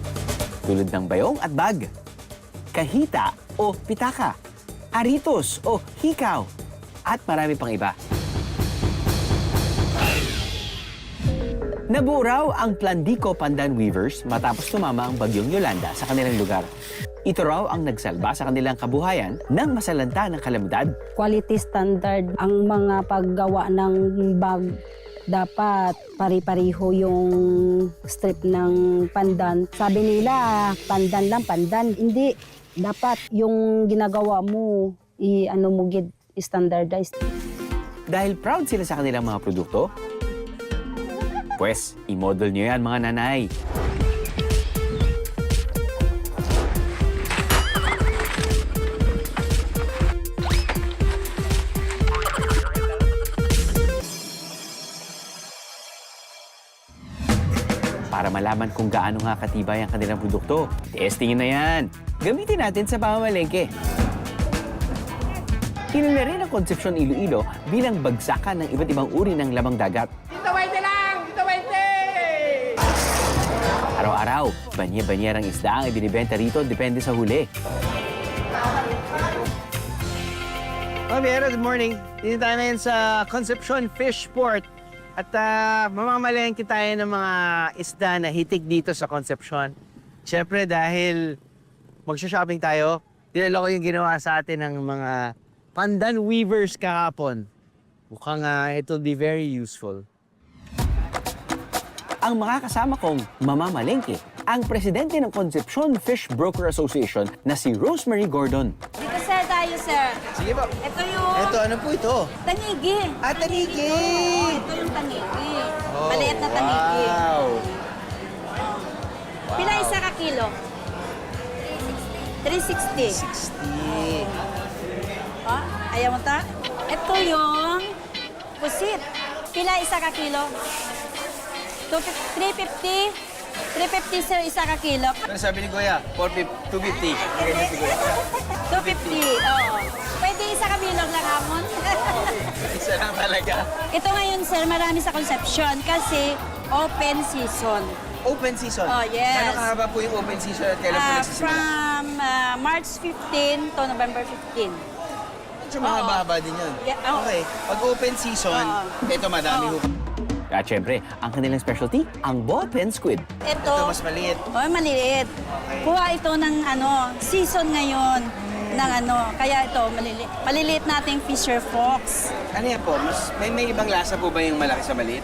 Tulad ng bayong at bag, kahita o pitaka, aritos o hikaw, at marami pang iba. Nabuo raw ang Plandico Pandan Weavers matapos tumama ang bagyong Yolanda sa kanilang lugar. Ito raw ang nagsalba sa kanilang kabuhayan ng masalanta ng kalamidad. Quality standard ang mga paggawa ng bag. Dapat pari-pariho yung strip ng pandan. Sabi nila, pandan lang, pandan. Hindi. Dapat yung ginagawa mo, standardized. Dahil proud sila sa kanilang mga produkto, pues, i-model nyo yan, mga nanay. Para malaman kung gaano nga katibay ang kanilang produkto, testingin na yan. Gamitin natin sa pamamalengke. Kilala rin ang Concepcion Iloilo bilang bagsakan ng iba't ibang uri ng lamang dagat. Dito 20 lang! Dito 20! Araw-araw, banye-banyerang isda ang ibinibenta rito depende sa huli. Ma'am Piero, good morning. Dito tayo ngayon sa Concepcion Fish Port. At mamamalengke tayo ng mga isda na hitik dito sa Concepcion. Siyempre dahil magsha-shopping tayo, dinala ko yung ginawa sa atin ng mga pandan weavers kahapon. Mukhang it will be very useful. Ang makakasama kong mamamalengke, ang presidente ng Concepcion Fish Broker Association na si Rosemary Gordon. Dito sir tayo sir. Sige po. Ito yung Ito, ano po ito? tanigi. Tanigi! Ito yung tanigi. Maliit na tanigi. Wow! Pila isa ka kilo? 360. 60. Oh, ayaw mo ta? Ito yung pusit. Pila isa ka kilo? 350. 350 sir, isa ka kilo. Ano sabi ni Kuya? 250. Okay, si Kuya. 250, oo. Pwede isa ka bilog lang hamon. Isa lang talaga. Ito ngayon sir, marami sa Concepcion kasi open season. Open season? Oh, yes. Kano kahaba po yung open season at kailan po nagsisimula? From March 15 to November 15. Medyo mahaba-haba din yun. Yeah, oo. Okay. Pag open season, ito madami ho. At syempre, ang kanilang specialty, ang ballpen squid. Ito mas maliit. Oh, maliit. Kuha ito ng season ngayon ng kaya ito maliliit nating Fisher Fox. Ano yan po? May ibang lasa po ba yung malaki sa maliit?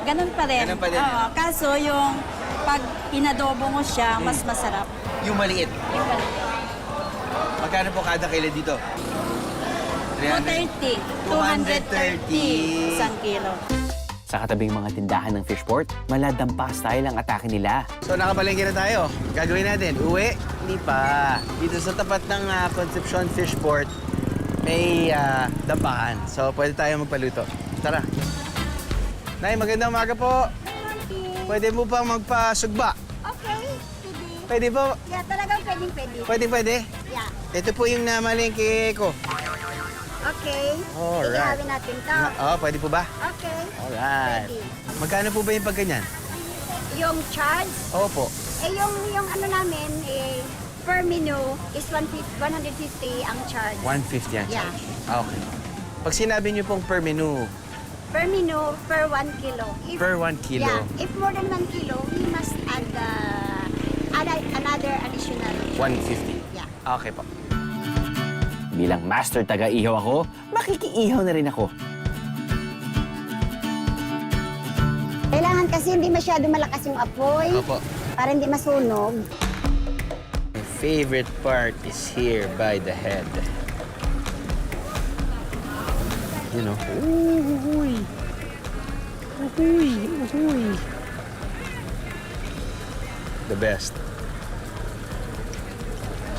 Ganun pa rin. Ganun pa din. Oo, kaso yung pag inadobo mo siya, mas masarap. Yung maliit. Yung maliit. Magkano po kada kilo dito? 230. 230. Isang kilo. Sa katabing mga tindahan ng fishport, maladampa style ang atake nila. So nakapalengke na tayo. Gagawin natin, uwi? Hindi pa. Dito sa tapat ng Concepcion Fish Port, may dampahan. So pwede tayo magpaluto. Tara. Nay, magandang umaga po. Pwede mo pa magpasugba? Okay, Pwede po? Yeah, talagang pwede. Pwede? Yeah. Ito po yung namalengke ko. Okay. Alright. Ihawin natin to. Pwede po ba? Okay. Alright. Magkano po ba yung pagganyan? Yung charge, Opo. yung ano namin, per menu is 150 ang charge. 150 ang Yeah. charge. Okay. Pag sinabi niyo pong per menu, Per menu, per 1 kilo. per 1 kilo. Yeah. If more than 1 kilo, we must add another additional. 150. Yeah. Okay po. Bilang master taga-ihaw ako, makikiihaw na rin ako. Kailangan kasi hindi masyado malakas yung apoy. Opo. Para hindi masunog. My favorite part is here by the head. You know. Uhuy. Uhuy. Uhuy. The best.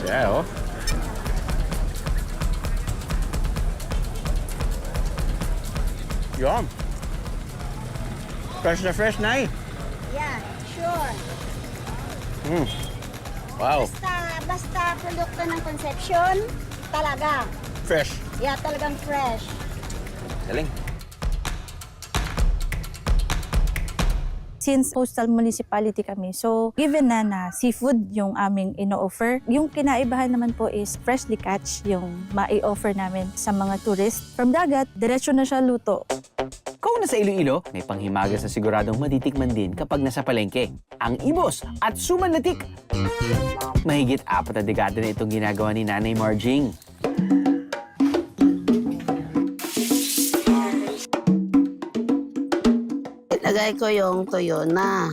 Siya, oh. Yum. Fresh na fresh, Nay. Yeah, sure. Wow. Basta produkto ng Concepcion, talaga. Fresh. Yeah, talagang fresh. Galing. Since coastal municipality kami, so given na seafood yung aming ino-offer, yung kinaibahan naman po is freshly catch yung mai-offer namin sa mga tourist. From dagat, diretso na siya luto. Kung nasa Iloilo, may panghimagas na siguradong matitikman din kapag nasa palengke. Ang ibos at sumanlatik. Mahigit 4 na dekada na itong ginagawa ni Nanay Marjing. Ilagay ko yung tuyo na.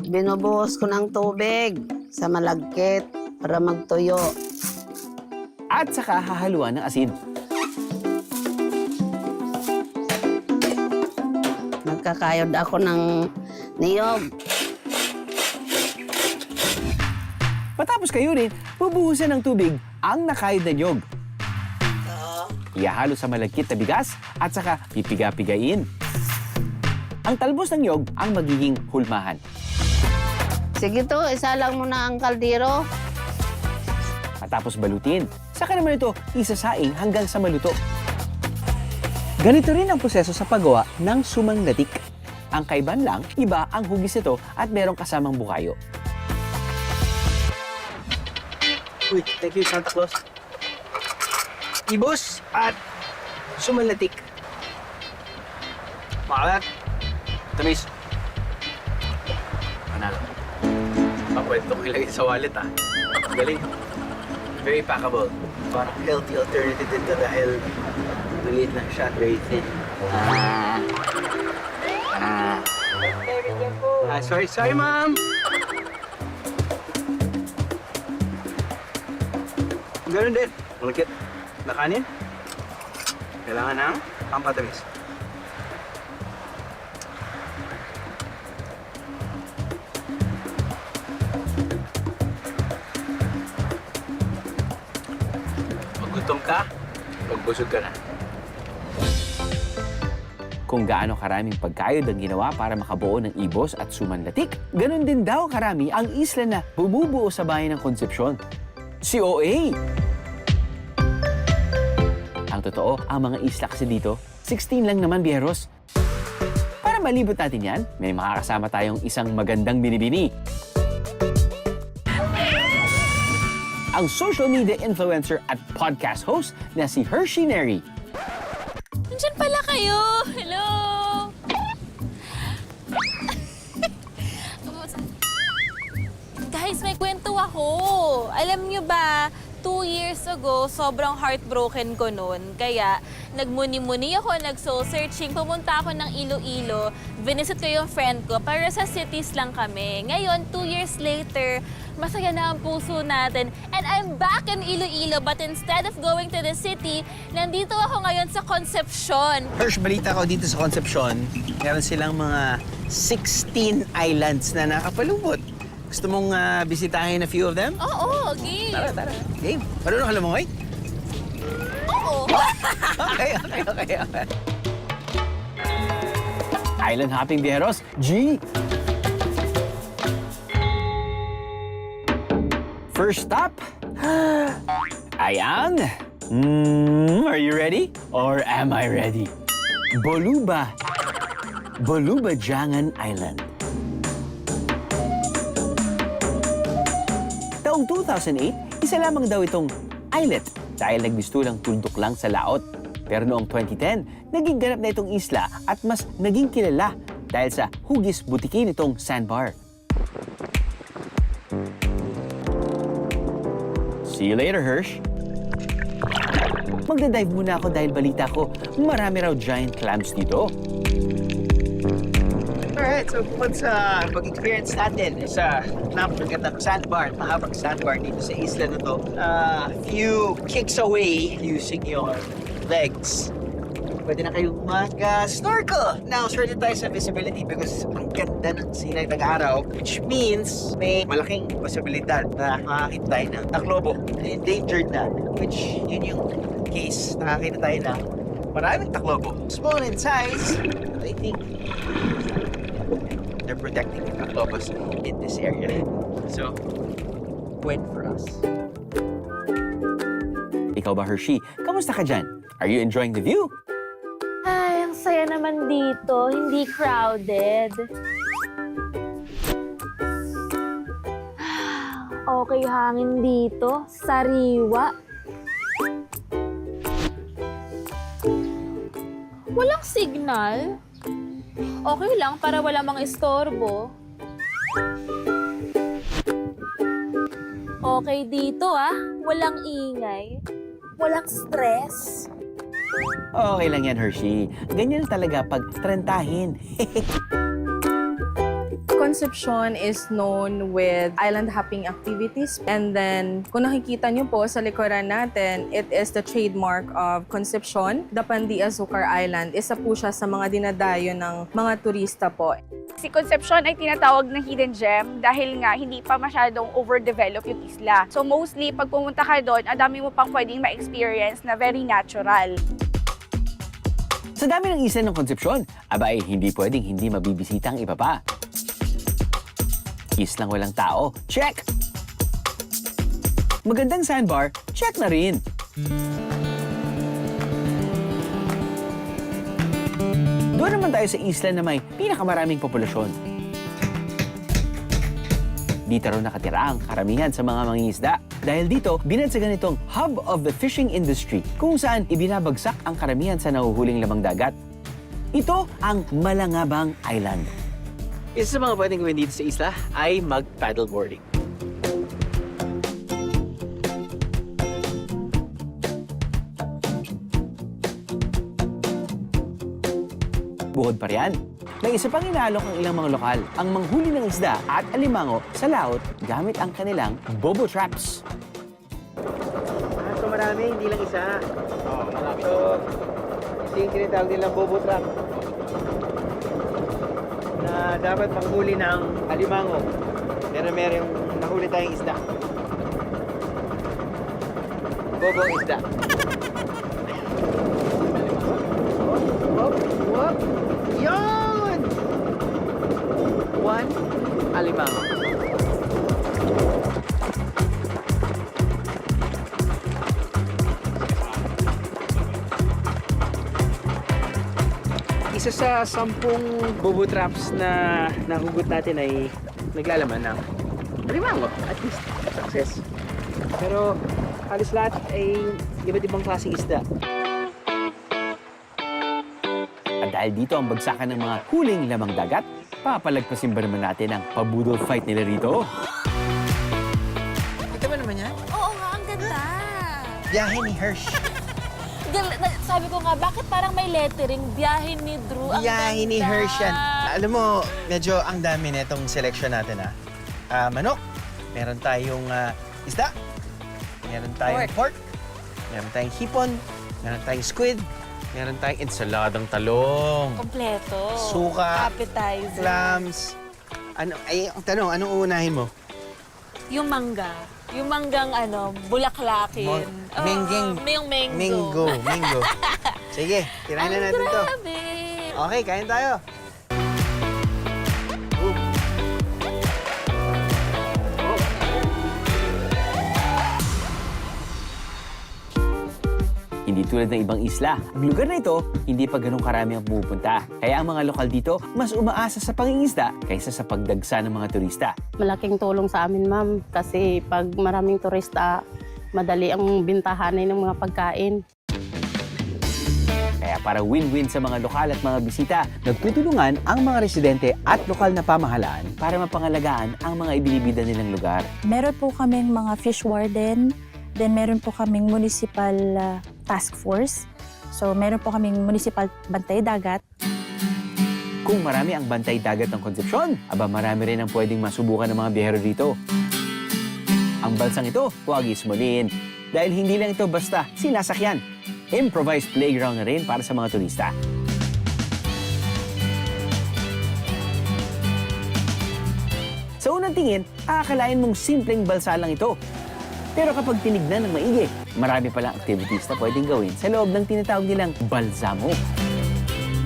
Binubuhos ko ng tubig sa malagkit para magtuyo. At saka hahaluan ng asin. Nagkakayod ako ng niyog. Matapos kayo rin, bubuhusan ng tubig ang nakayod na niyog. Ihahalo sa malagkit na bigas at saka pipiga-pigain. Ang talbos ng niyog ang magiging hulmahan. Sige to, isa lang muna ang kaldero. Matapos balutin, saka naman ito isasaing hanggang sa maluto. Ganito rin ang proseso sa paggawa ng sumanglatik. Ang kaiban lang, iba ang hugis nito at merong kasamang bukayo. Uy, thank you, Santa Claus. Ibos at sumanlatik. Makalat. Tamis. Panalo. Pwede itong ilagay sa wallet, ah. Galing. Very packable. Parang healthy alternative dito dahil maliit lang siya, very thin. Sorry, ma'am. Ganun din. Malagkit na kanin. Kailangan ng pampatamis. Pag gutom ka, magbusog ka na. Kung gaano karaming pagkayod ang ginawa para makabuo ng ibos at sumanlatik, ganun din daw karami ang isla na bumubuo sa bayan ng Concepcion. Si OA! Ang totoo, ang mga isla kasi dito, 16 lang naman, Bieros. Para malibot natin yan, may makakasama tayong isang magandang binibini. Ang social media influencer at podcast host na si Hershey Neri. Nandiyan pala kayo! Hello! Guys, may kwento ako. Alam nyo ba, 2 years ago, sobrang heartbroken ko noon. Kaya, nagmuni-muni ako, nag-soul searching, pumunta ako ng Iloilo, visit ko yung friend ko, para sa cities lang kami. Ngayon, 2 years later, masaya na ang puso natin. And I'm back in Iloilo, but instead of going to the city, nandito ako ngayon sa Concepcion. Hirsch, balita ko dito sa Concepcion, meron silang mga 16 islands na nakapalubot. Gusto mong bisitahin a few of them? Oo, game. Tara. Game. Marunong ka lumangoy? Oo. Okay. Island hopping, Bieros. G! First stop ay ang... are you ready? Or am I ready? Bolubajangan Island. Taong 2008, isa lamang daw itong islet dahil nagbistulang tuldok lang sa laot. Pero noong 2010, naging ganap na itong isla at mas naging kilala dahil sa hugis butikin itong sandbar. See you later, Hirsch. Magda-dive muna ako dahil balita ko, marami raw giant clams dito. Alright, so bukod sa pag-experience natin sa napakagandang sandbar, mahabang sandbar dito sa isla na to, few kicks away using your legs, pwede na kayong mag-snorkel. Now, swerte tayo sa visibility because ang ganda ng sinag ng araw, which means may malaking posibilidad na makakita tayo ng taklobo na endangered na, which yun yung case, nakakita tayo na maraming taklobo. Small in size, but I think they're protecting the taklobos in this area. So, win for us. Ikaw ba, Hershey? Kamusta ka dyan? Are you enjoying the view? Ay, ang saya naman dito. Hindi crowded. Okay hangin dito. Sariwa. Walang signal. Okay lang para wala mga istorbo. Okay dito walang ingay. Walang stress. Okay lang yan, Hershey. Ganyan talaga pag trentahin. Concepcion is known with island hopping activities. And then, kung nakikita nyo po sa likuran natin, it is the trademark of Concepcion. The Pandi Azucar Island. Isa po siya sa mga dinadayo ng mga turista po. Si Concepcion ay tinatawag na hidden gem dahil nga hindi pa masyadong overdevelop yung isla. So mostly, pag pumunta ka doon, ang dami mo pang pwedeng ma-experience na very natural. Sa dami ng isla ng Concepcion, abay, hindi pwedeng hindi mabibisita ang iba pa. Islang walang tao, check! Magandang sandbar, check na rin. Doon naman tayo sa isla na may pinakamaraming populasyon. Dito raw nakatira ang karamihan sa mga mangingisda. Dahil dito, binansagan itong hub of the fishing industry kung saan ibinabagsak ang karamihan sa nahuhuling lamang dagat. Ito ang Malangabang Island. Isa sa mga pwedeng gawin dito sa isla ay mag-paddleboarding. Bukod pa riyan, may isa pang inaalok ang ilang mga lokal ang manghuli ng isda at alimango sa laot gamit ang kanilang bobo traps. So marami, hindi lang isa. So, ito yung tinatawag nilang bobo trap. Na dapat panghuli ng alimango. Pero meron nahuli tayong isda. Bobo isda. Whoop, whoop. Yun! One alimango. Isa sa 10 bobo traps na nahugot natin ay naglalaman ng alimango. At least, success. Pero halos lahat ay iba't ibang klaseng isda. At dahil dito ang bagsakan ng mga huling lamang dagat, papalagpasin ba naman natin ang pabudol fight nila rito? Ito ba naman yan? Oo nga, ang ganda. Biyahe ni Hirsch. Sabi ko nga, bakit parang may lettering? Biyahe ni Drew. Ang Biyahe ni ganda. Hirsch yan. Alam mo, medyo ang dami nitong selection natin manok. Meron tayong isda. Meron tayong pork. Meron tayong hipon. Meron tayong squid. Meron tayong ensaladang talong. Kompleto. Suka. Appetizer. Clams. Ang tanong, anong uunahin mo? Yung mangga. Yung manggang bulaklakin. Menggeng. Yung mango. Mango. Sige, tirahin na natin to. Grabe. Okay, kain tayo. Hindi tulad ng ibang isla, ang lugar na ito, hindi pa ganun karami ang pumupunta. Kaya ang mga lokal dito, mas umaasa sa pangingisda kaysa sa pagdagsa ng mga turista. Malaking tulong sa amin, ma'am, kasi pag maraming turista, madali ang bintahanin ng mga pagkain. Kaya para win-win sa mga lokal at mga bisita, nagtutulungan ang mga residente at lokal na pamahalaan para mapangalagaan ang mga ibinibida nilang lugar. Meron po kaming mga fish warden Then meron po kaming municipal task force. So meron po kaming municipal bantay dagat. Kung marami ang bantay dagat ng Concepcion, aba marami rin ang pwedeng masubukan ng mga biyahero dito. Ang balsang ito, huwag ismulin. Dahil hindi lang ito basta sinasakyan. Improvised playground na rin para sa mga turista. Sa unang tingin, akalain mong simpleng balsa lang ito. Pero kapag tinignan ng maigi, marami palang activities na pwedeng gawin sa loob ng tinatawag nilang balsamo.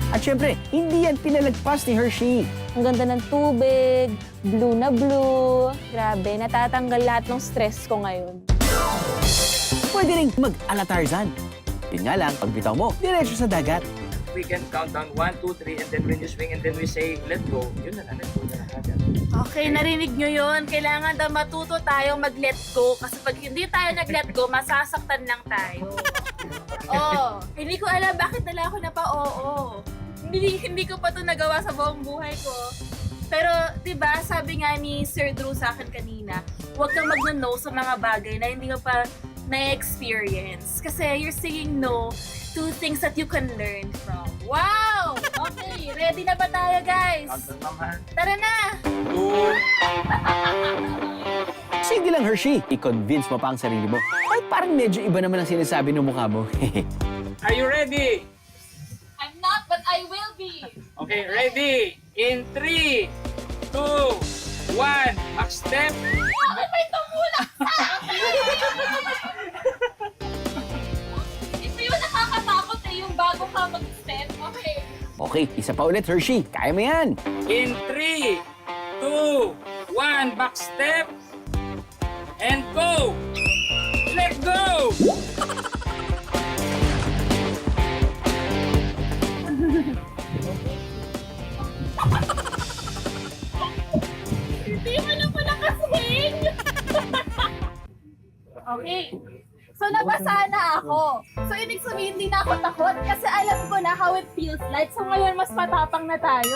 At syempre, hindi yan pinalagpas ni Hershey. Ang ganda ng tubig, blue na blue. Grabe, natatanggal lahat ng stress ko ngayon. Pwede rin mag-ala Tarzan. Yun nga lang, pag bitaw mo, diretso sa dagat. We can count down 1, 2, 3, and then when you swing and then we say, let go, yun na, let go na agad. Okay, narinig nyo yun. Kailangan daw matuto tayong mag-let go. Kasi pag hindi tayo nag-let go, masasaktan lang tayo. Hindi ko alam bakit nala ako na pa Hindi ko pa to nagawa sa buong buhay ko. Pero, di ba, sabi nga ni Sir Drew sa akin kanina, huwag kang mag-no sa mga bagay na hindi ko pa na-experience. Kasi you're saying no to things that you can learn from. Wow! Okay, ready na ba tayo, guys? Tara na! Sige lang, Hershey. I-convince mo pa ang sarili mo. Ay, parang medyo iba naman ang sinasabi ng mukha mo. Are you ready? I'm not, but I will be! Okay, ready? In 3, 2, 1, back step. Bakit may tumulak sa akin? Ito yung nakakatakot yung bago ka mag-step. Okay. Okay, isa pa ulit, Hershey. Kaya mo yan. In 3, 2, 1, back step. And go! Let go! Hindi mo na po nakaswing! Okay. So, nabasa na ako. So, ibig sabihin, hindi na ako takot kasi alam ko na how it feels like. So, ngayon, mas matapang na tayo.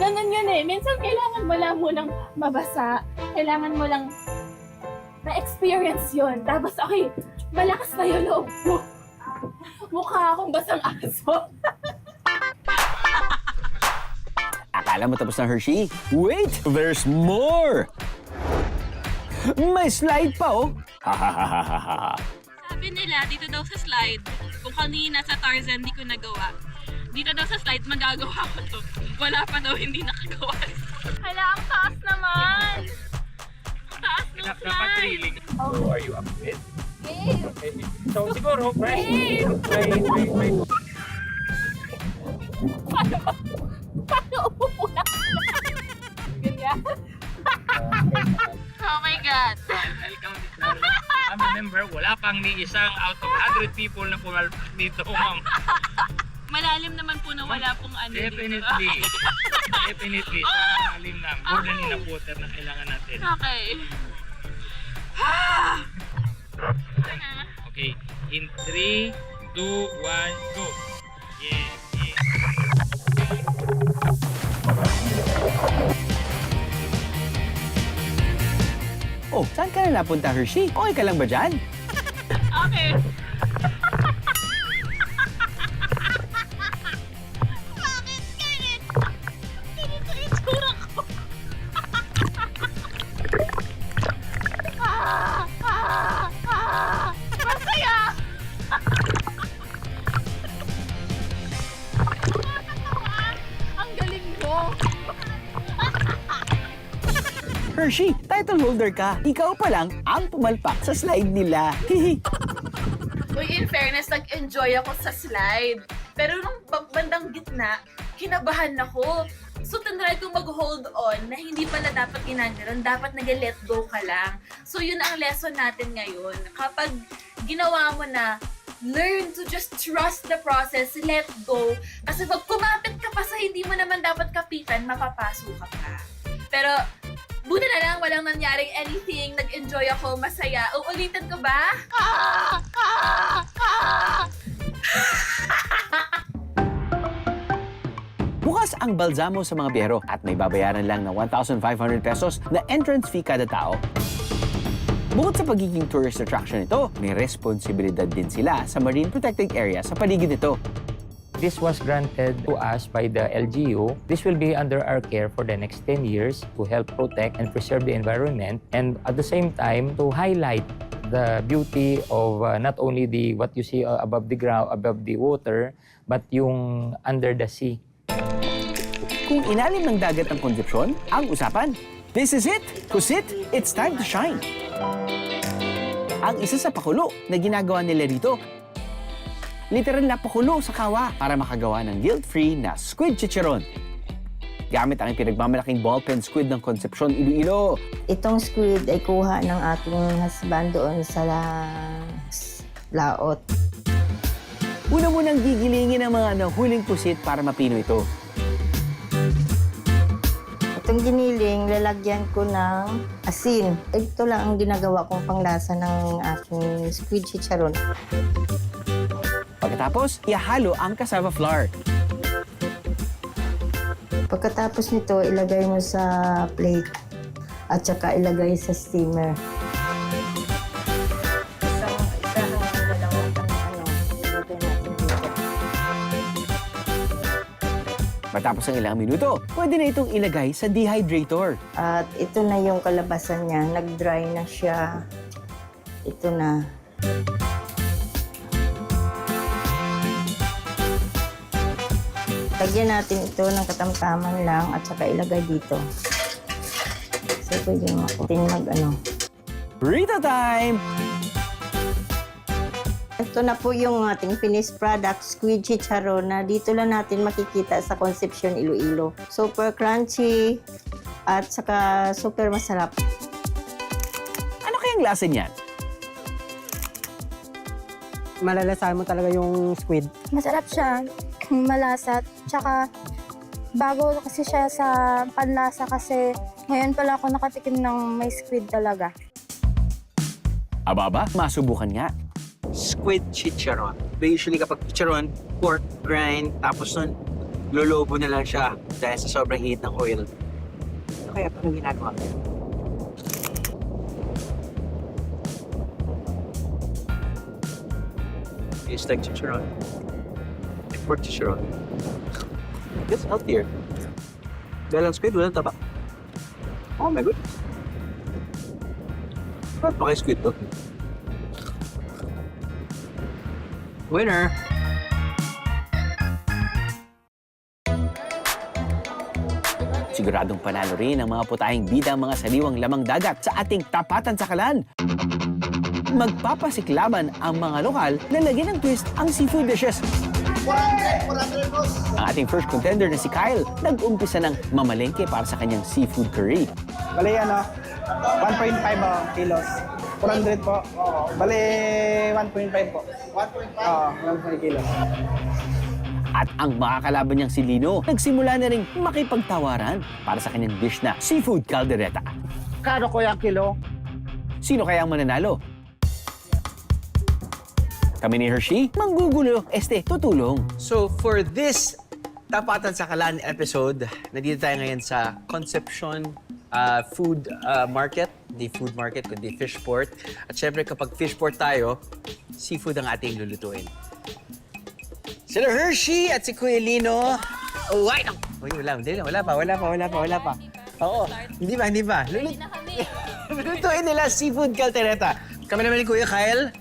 Ganun yun eh. Minsan, kailangan mo lang munang mabasa. Kailangan mo lang na-experience yun. Tapos, okay, malakas na yung loob mo. Mukha akong basang aso. Akala mo tapos na, Hershey? Wait! There's more! May slide pa, oh! Sabi nila, dito daw sa slide, kung kanina sa Tarzan di ko nagawa, dito daw sa slide magagawa ko to. Wala pa daw hindi nakagawa. Hala, ang taas naman! Ang taas ng slide! Dapat thrilling. So, are you up to it? Game! Okay. So, siguro, try. Paano umupula? Ganyan? Oh my God! I'll count it now. Remember, wala pang ni isang out of 100 people na pumalpak dito, ma'am. Malalim naman po na wala pong ano Definitely. dito. Definitely. So, malalim na. More than enough water na kailangan natin. Okay. Okay. In 3, 2, 1, go. Yes, yes. Oh, saan ka na napunta, Hershey? Okay ka lang ba dyan? Okay. Bakit ganit? Ganito yung tsura ko. Masaya! Ang galing mo! Hershey, title holder ka. Ikaw pa lang ang pumalpak sa slide nila. Uy, in fairness, nag-enjoy ako sa slide. Pero nung bandang gitna, kinabahan ako. So, tinry ko mag-hold on na hindi pala dapat ginaganon. Dapat nag-let go ka lang. So, yun ang lesson natin ngayon. Kapag ginawa mo na, learn to just trust the process, let go. Kasi pag kumapit ka pa sa hindi mo naman dapat kapitan, mapapaso ka pa. Pero, buti na lang, walang nangyaring anything. Nag-enjoy ako, masaya. Uulitin ko ba? Bukas ang balsamo sa mga biyahero at may babayaran lang na 1,500 pesos na entrance fee kada tao. Bukod sa pagiging tourist attraction ito, may responsibilidad din sila sa marine protected area sa paligid nito. This was granted to us by the LGU. This will be under our care for the next 10 years to help protect and preserve the environment, and at the same time to highlight the beauty of not only what you see above the ground, above the water, but yung under the sea. Kung ilalim ng dagat ng Concepcion, ang usapan. This is it! Kusit, it's time to shine! Ang isa sa pakulo na ginagawa nila dito, literal na pakulo sa kawa para makagawa ng guilt-free na squid chicharon. Gamit ang pinagmamalaking ballpen squid ng Concepcion, Iloilo. Itong squid ay kuha ng ating husband doon sa laot. Una munang gigilingin ang mga nahuling pusit para mapino ito. Itong giniling, lalagyan ko ng asin. Ito lang ang ginagawa kong panglasa ng aking squid chicharon. Pagkatapos, ihalo ang cassava flour. Pagkatapos nito, ilagay mo sa plate at saka ilagay sa steamer. Matapos ang ilang minuto, pwede na itong ilagay sa dehydrator. At ito na yung kalabasan niya. Nag-dry na siya. Ito na. Lagyan natin ito ng katamtaman lang at saka ilagay dito. So, pwede natin Rita time! Ito na po yung ating finished product, squid chicharon, na dito lang natin makikita sa Concepcion, Iloilo. Super crunchy at saka super masarap. Ano kayang lasa niyan? Malalasahan mo talaga yung squid. Masarap siya, malasa, tsaka bago kasi siya sa panlasa kasi ngayon pala ako nakatikim ng may squid talaga. Aba, masubukan nga. Squid chicharon. Usually kapag chicharon, pork grind, tapos nun, lolobo na lang siya dahil sa sobrang init ng oil. Ano kaya paano ginagawa? It's like chicharon. Like pork chicharon. It's healthier. Dahil ang squid, walang taba. Oh my goodness. Bakit pa kayo squid to? Winner! Siguradong panalo rin ang mga putahing bida mga saliwang lamang dagat sa ating Tapatan Sakalan. Magpapasiklaban ang mga lokal na lagyan ng twist ang seafood dishes. Ang ating first contender na si Kyle, nag-umpisa ng mamalengke para sa kanyang seafood curry. Bale, 1.5 kilos. 400 po. Bale, 1.5 po. 1.5 kilos. At ang makakalaban niyang si Lino, nagsimula na ring makipagtawaran para sa kanyang dish na seafood caldereta. Kano ko yung kilo? Sino kaya ang mananalo? Kami ni Hershey, manggugulo, tutulong. So for this Tapatan Sakalan episode, nandito tayo ngayon sa Concepcion Food Market. Hindi food market, kundi fish port. At syempre kapag fish port tayo, seafood ang ating lulutuin. Sila Hershey at si Kuya Lino. Oh, wait! Uy, wala pa. Oo, hindi pa. Lulutuin nila seafood caldereta. Kami naman ni Kuya Kyle,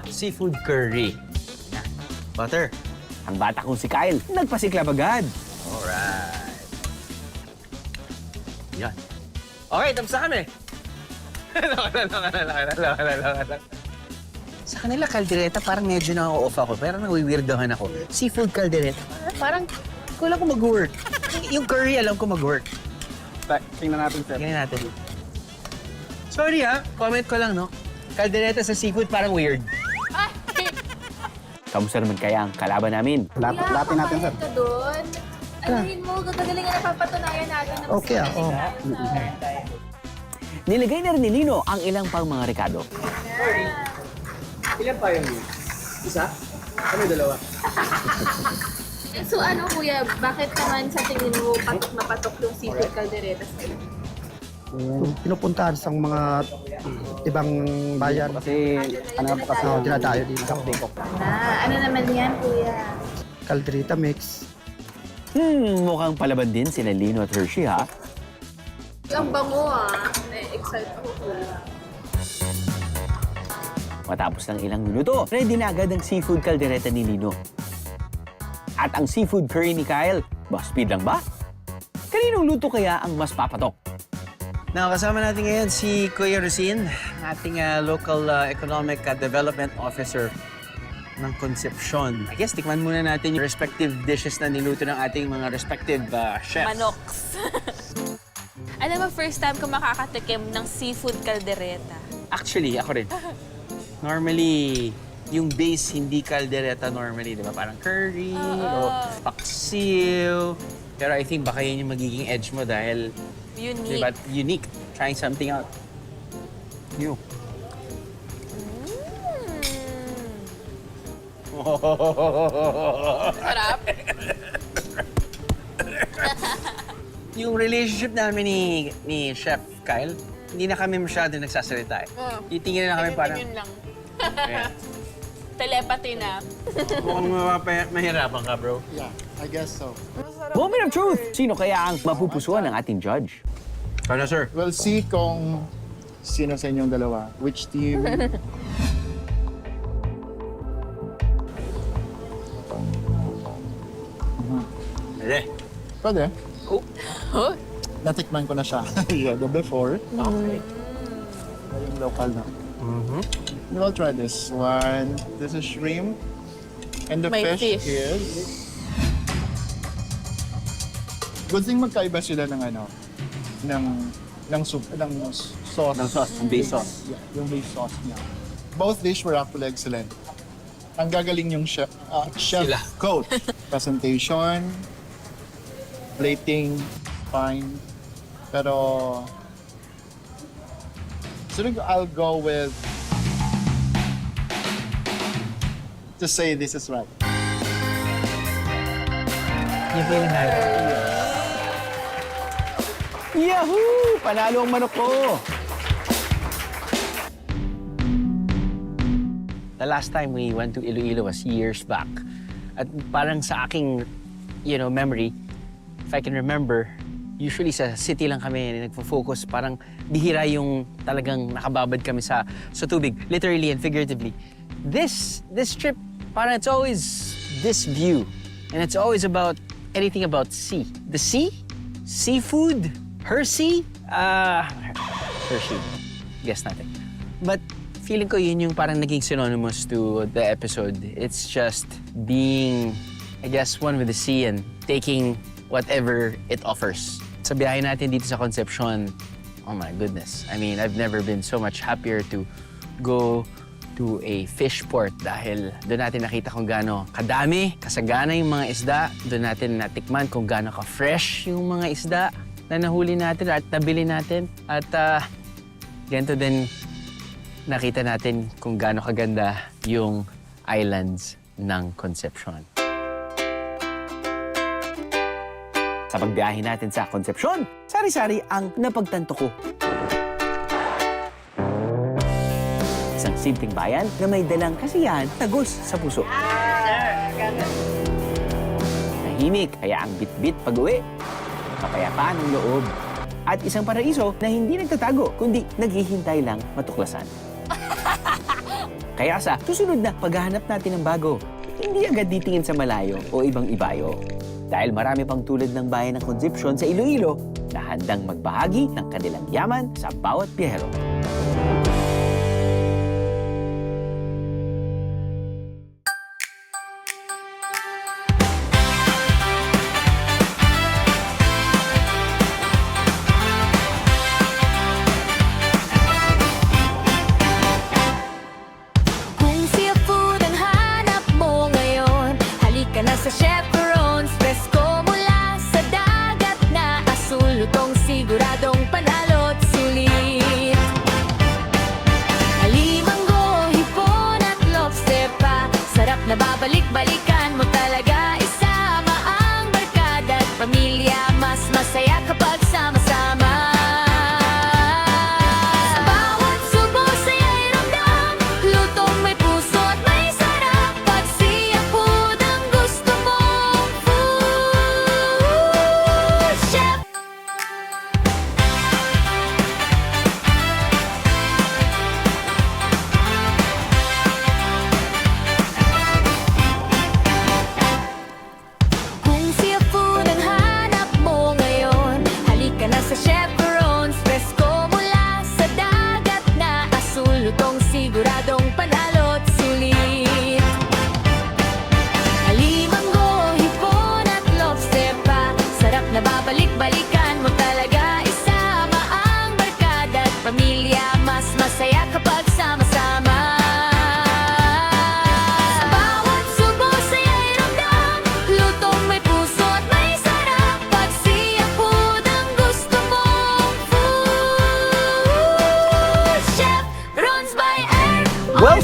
seafood curry. Butter. Ang bata kong si Kyle, nagpasiklab agad. Alright. Yan. Okay, tapos na kami. Sa kanila, caldereta, parang medyo na-off ako. Pero nawi-weirdohan ako. Seafood caldereta, parang kulang ko mag-work. Yung curry, alam ko mag-work. Tingnan natin, sir. Tingnan natin. Sorry comment ko lang, no? Caldereta sa seafood parang weird. Kamusta naman kaya ang kalaban namin? Lapin natin, sir. Ka doon. Anuhin mo, gagaling na papatunayan natin na Okay, Nilagay na rin ni Lino ang ilang pang mga rekado. Ilan pa yung isa? Ano dalawa? So kuya, bakit naman sa tingin mo patok na patok yung seafood caldereta sa'yo? pinupuntahan sa mga ibang bayan. Kasi dinadayo dito. Ano naman yan, kuya? Calderita mix. Mukhang palaban din sina Lino at Hershey, ha? Ang bango excite ako, kuya. Matapos ng ilang minuto, ready na agad ang seafood caldereta ni Lino. At ang seafood curry ni Kyle, mas speed lang ba? Kaninong luto kaya ang mas papatok? Now, kasama natin ngayon si Kuya Rosin, ating local economic development officer ng Concepcion. I guess, tikman muna natin yung respective dishes na niluto ng ating mga respective chefs. Manoks. Alam mo, first time ko makakatikim ng seafood caldereta. Actually, ako rin. Normally, yung base hindi caldereta normally, di ba? Parang curry o paksiw. Pero I think baka yun yung magiging edge mo dahil Unique. diba, unique. Trying something out. New. Sarap. Yung relationship namin ni Chef Kyle, hindi na kami masyado nagsasalita eh. Titingin na kami parang... Yun lang. Yeah. Telepathy na. Mukhang mahirapan ka, bro. Yeah, I guess so. Moment of truth! Sino kaya ang mapupusuan ng ating judge? Ano, sir? We'll see kung sino sa inyong dalawa. Which team? Pwede. Pwede. Oh. Natikman ko na siya. Yeah, the before. Okay. Yung local na. We'll try this one. This is shrimp. And the May fish, fish. is... Good thing magkaiba sila ng ano, ng sauce. Ng sauce, ng base sauce. Yeah, yung base sauce niya. Both dish were actually excellent. Ang gagaling yung chef Sila. coach. Presentation, plating, fine. Pero siguro I'll go with to say this is right. Yung feeling natin. Yahoo! Panalo ang manok ko! The last time we went to Iloilo was years back. At parang sa aking, memory, if I can remember, usually sa city lang kami nagfo-focus. Parang bihira yung talagang nakababad kami sa tubig, literally and figuratively. This trip, parang it's always this view. And it's always about anything about sea. The sea, seafood, Hershey, Hershey, guess natin. But feeling ko yun yung parang naging synonymous to the episode. It's just being, I guess, one with the sea and taking whatever it offers. Sa biyahe natin dito sa Concepcion, oh my goodness. I mean, I've never been so much happier to go to a fish port dahil doon natin nakita kung gaano kadami, kasagana yung mga isda. Doon natin natikman kung gaano ka-fresh yung mga isda na nahuli natin at nabili natin. At ganito din nakita natin kung gaano kaganda yung islands ng Concepcion. Sa pagbiyahe natin sa Concepcion, sari-sari ang napagtanto ko. Isang simpleng bayan na may dalang kasiyahan tagos sa puso. Tahimik, kaya ang bit-bit pag-uwi. Kapayapaan ng loob. At isang paraiso na hindi nagtatago, kundi naghihintay lang matuklasan. Kaya sa susunod na paghahanap natin ng bago, hindi agad titingin sa malayo o ibang ibayo. Dahil marami pang tulad ng bayan ng Concepcion sa Iloilo na handang magbahagi ng kanilang yaman sa bawat biyahero. Kung seafood ang hanap mo ngayon, halika na sa Chevron's Fresco mula sa dagat na asul. Lutong siguradong panalo't sulit.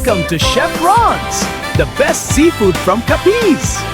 Welcome to Chef Ron's, the best seafood from Capiz.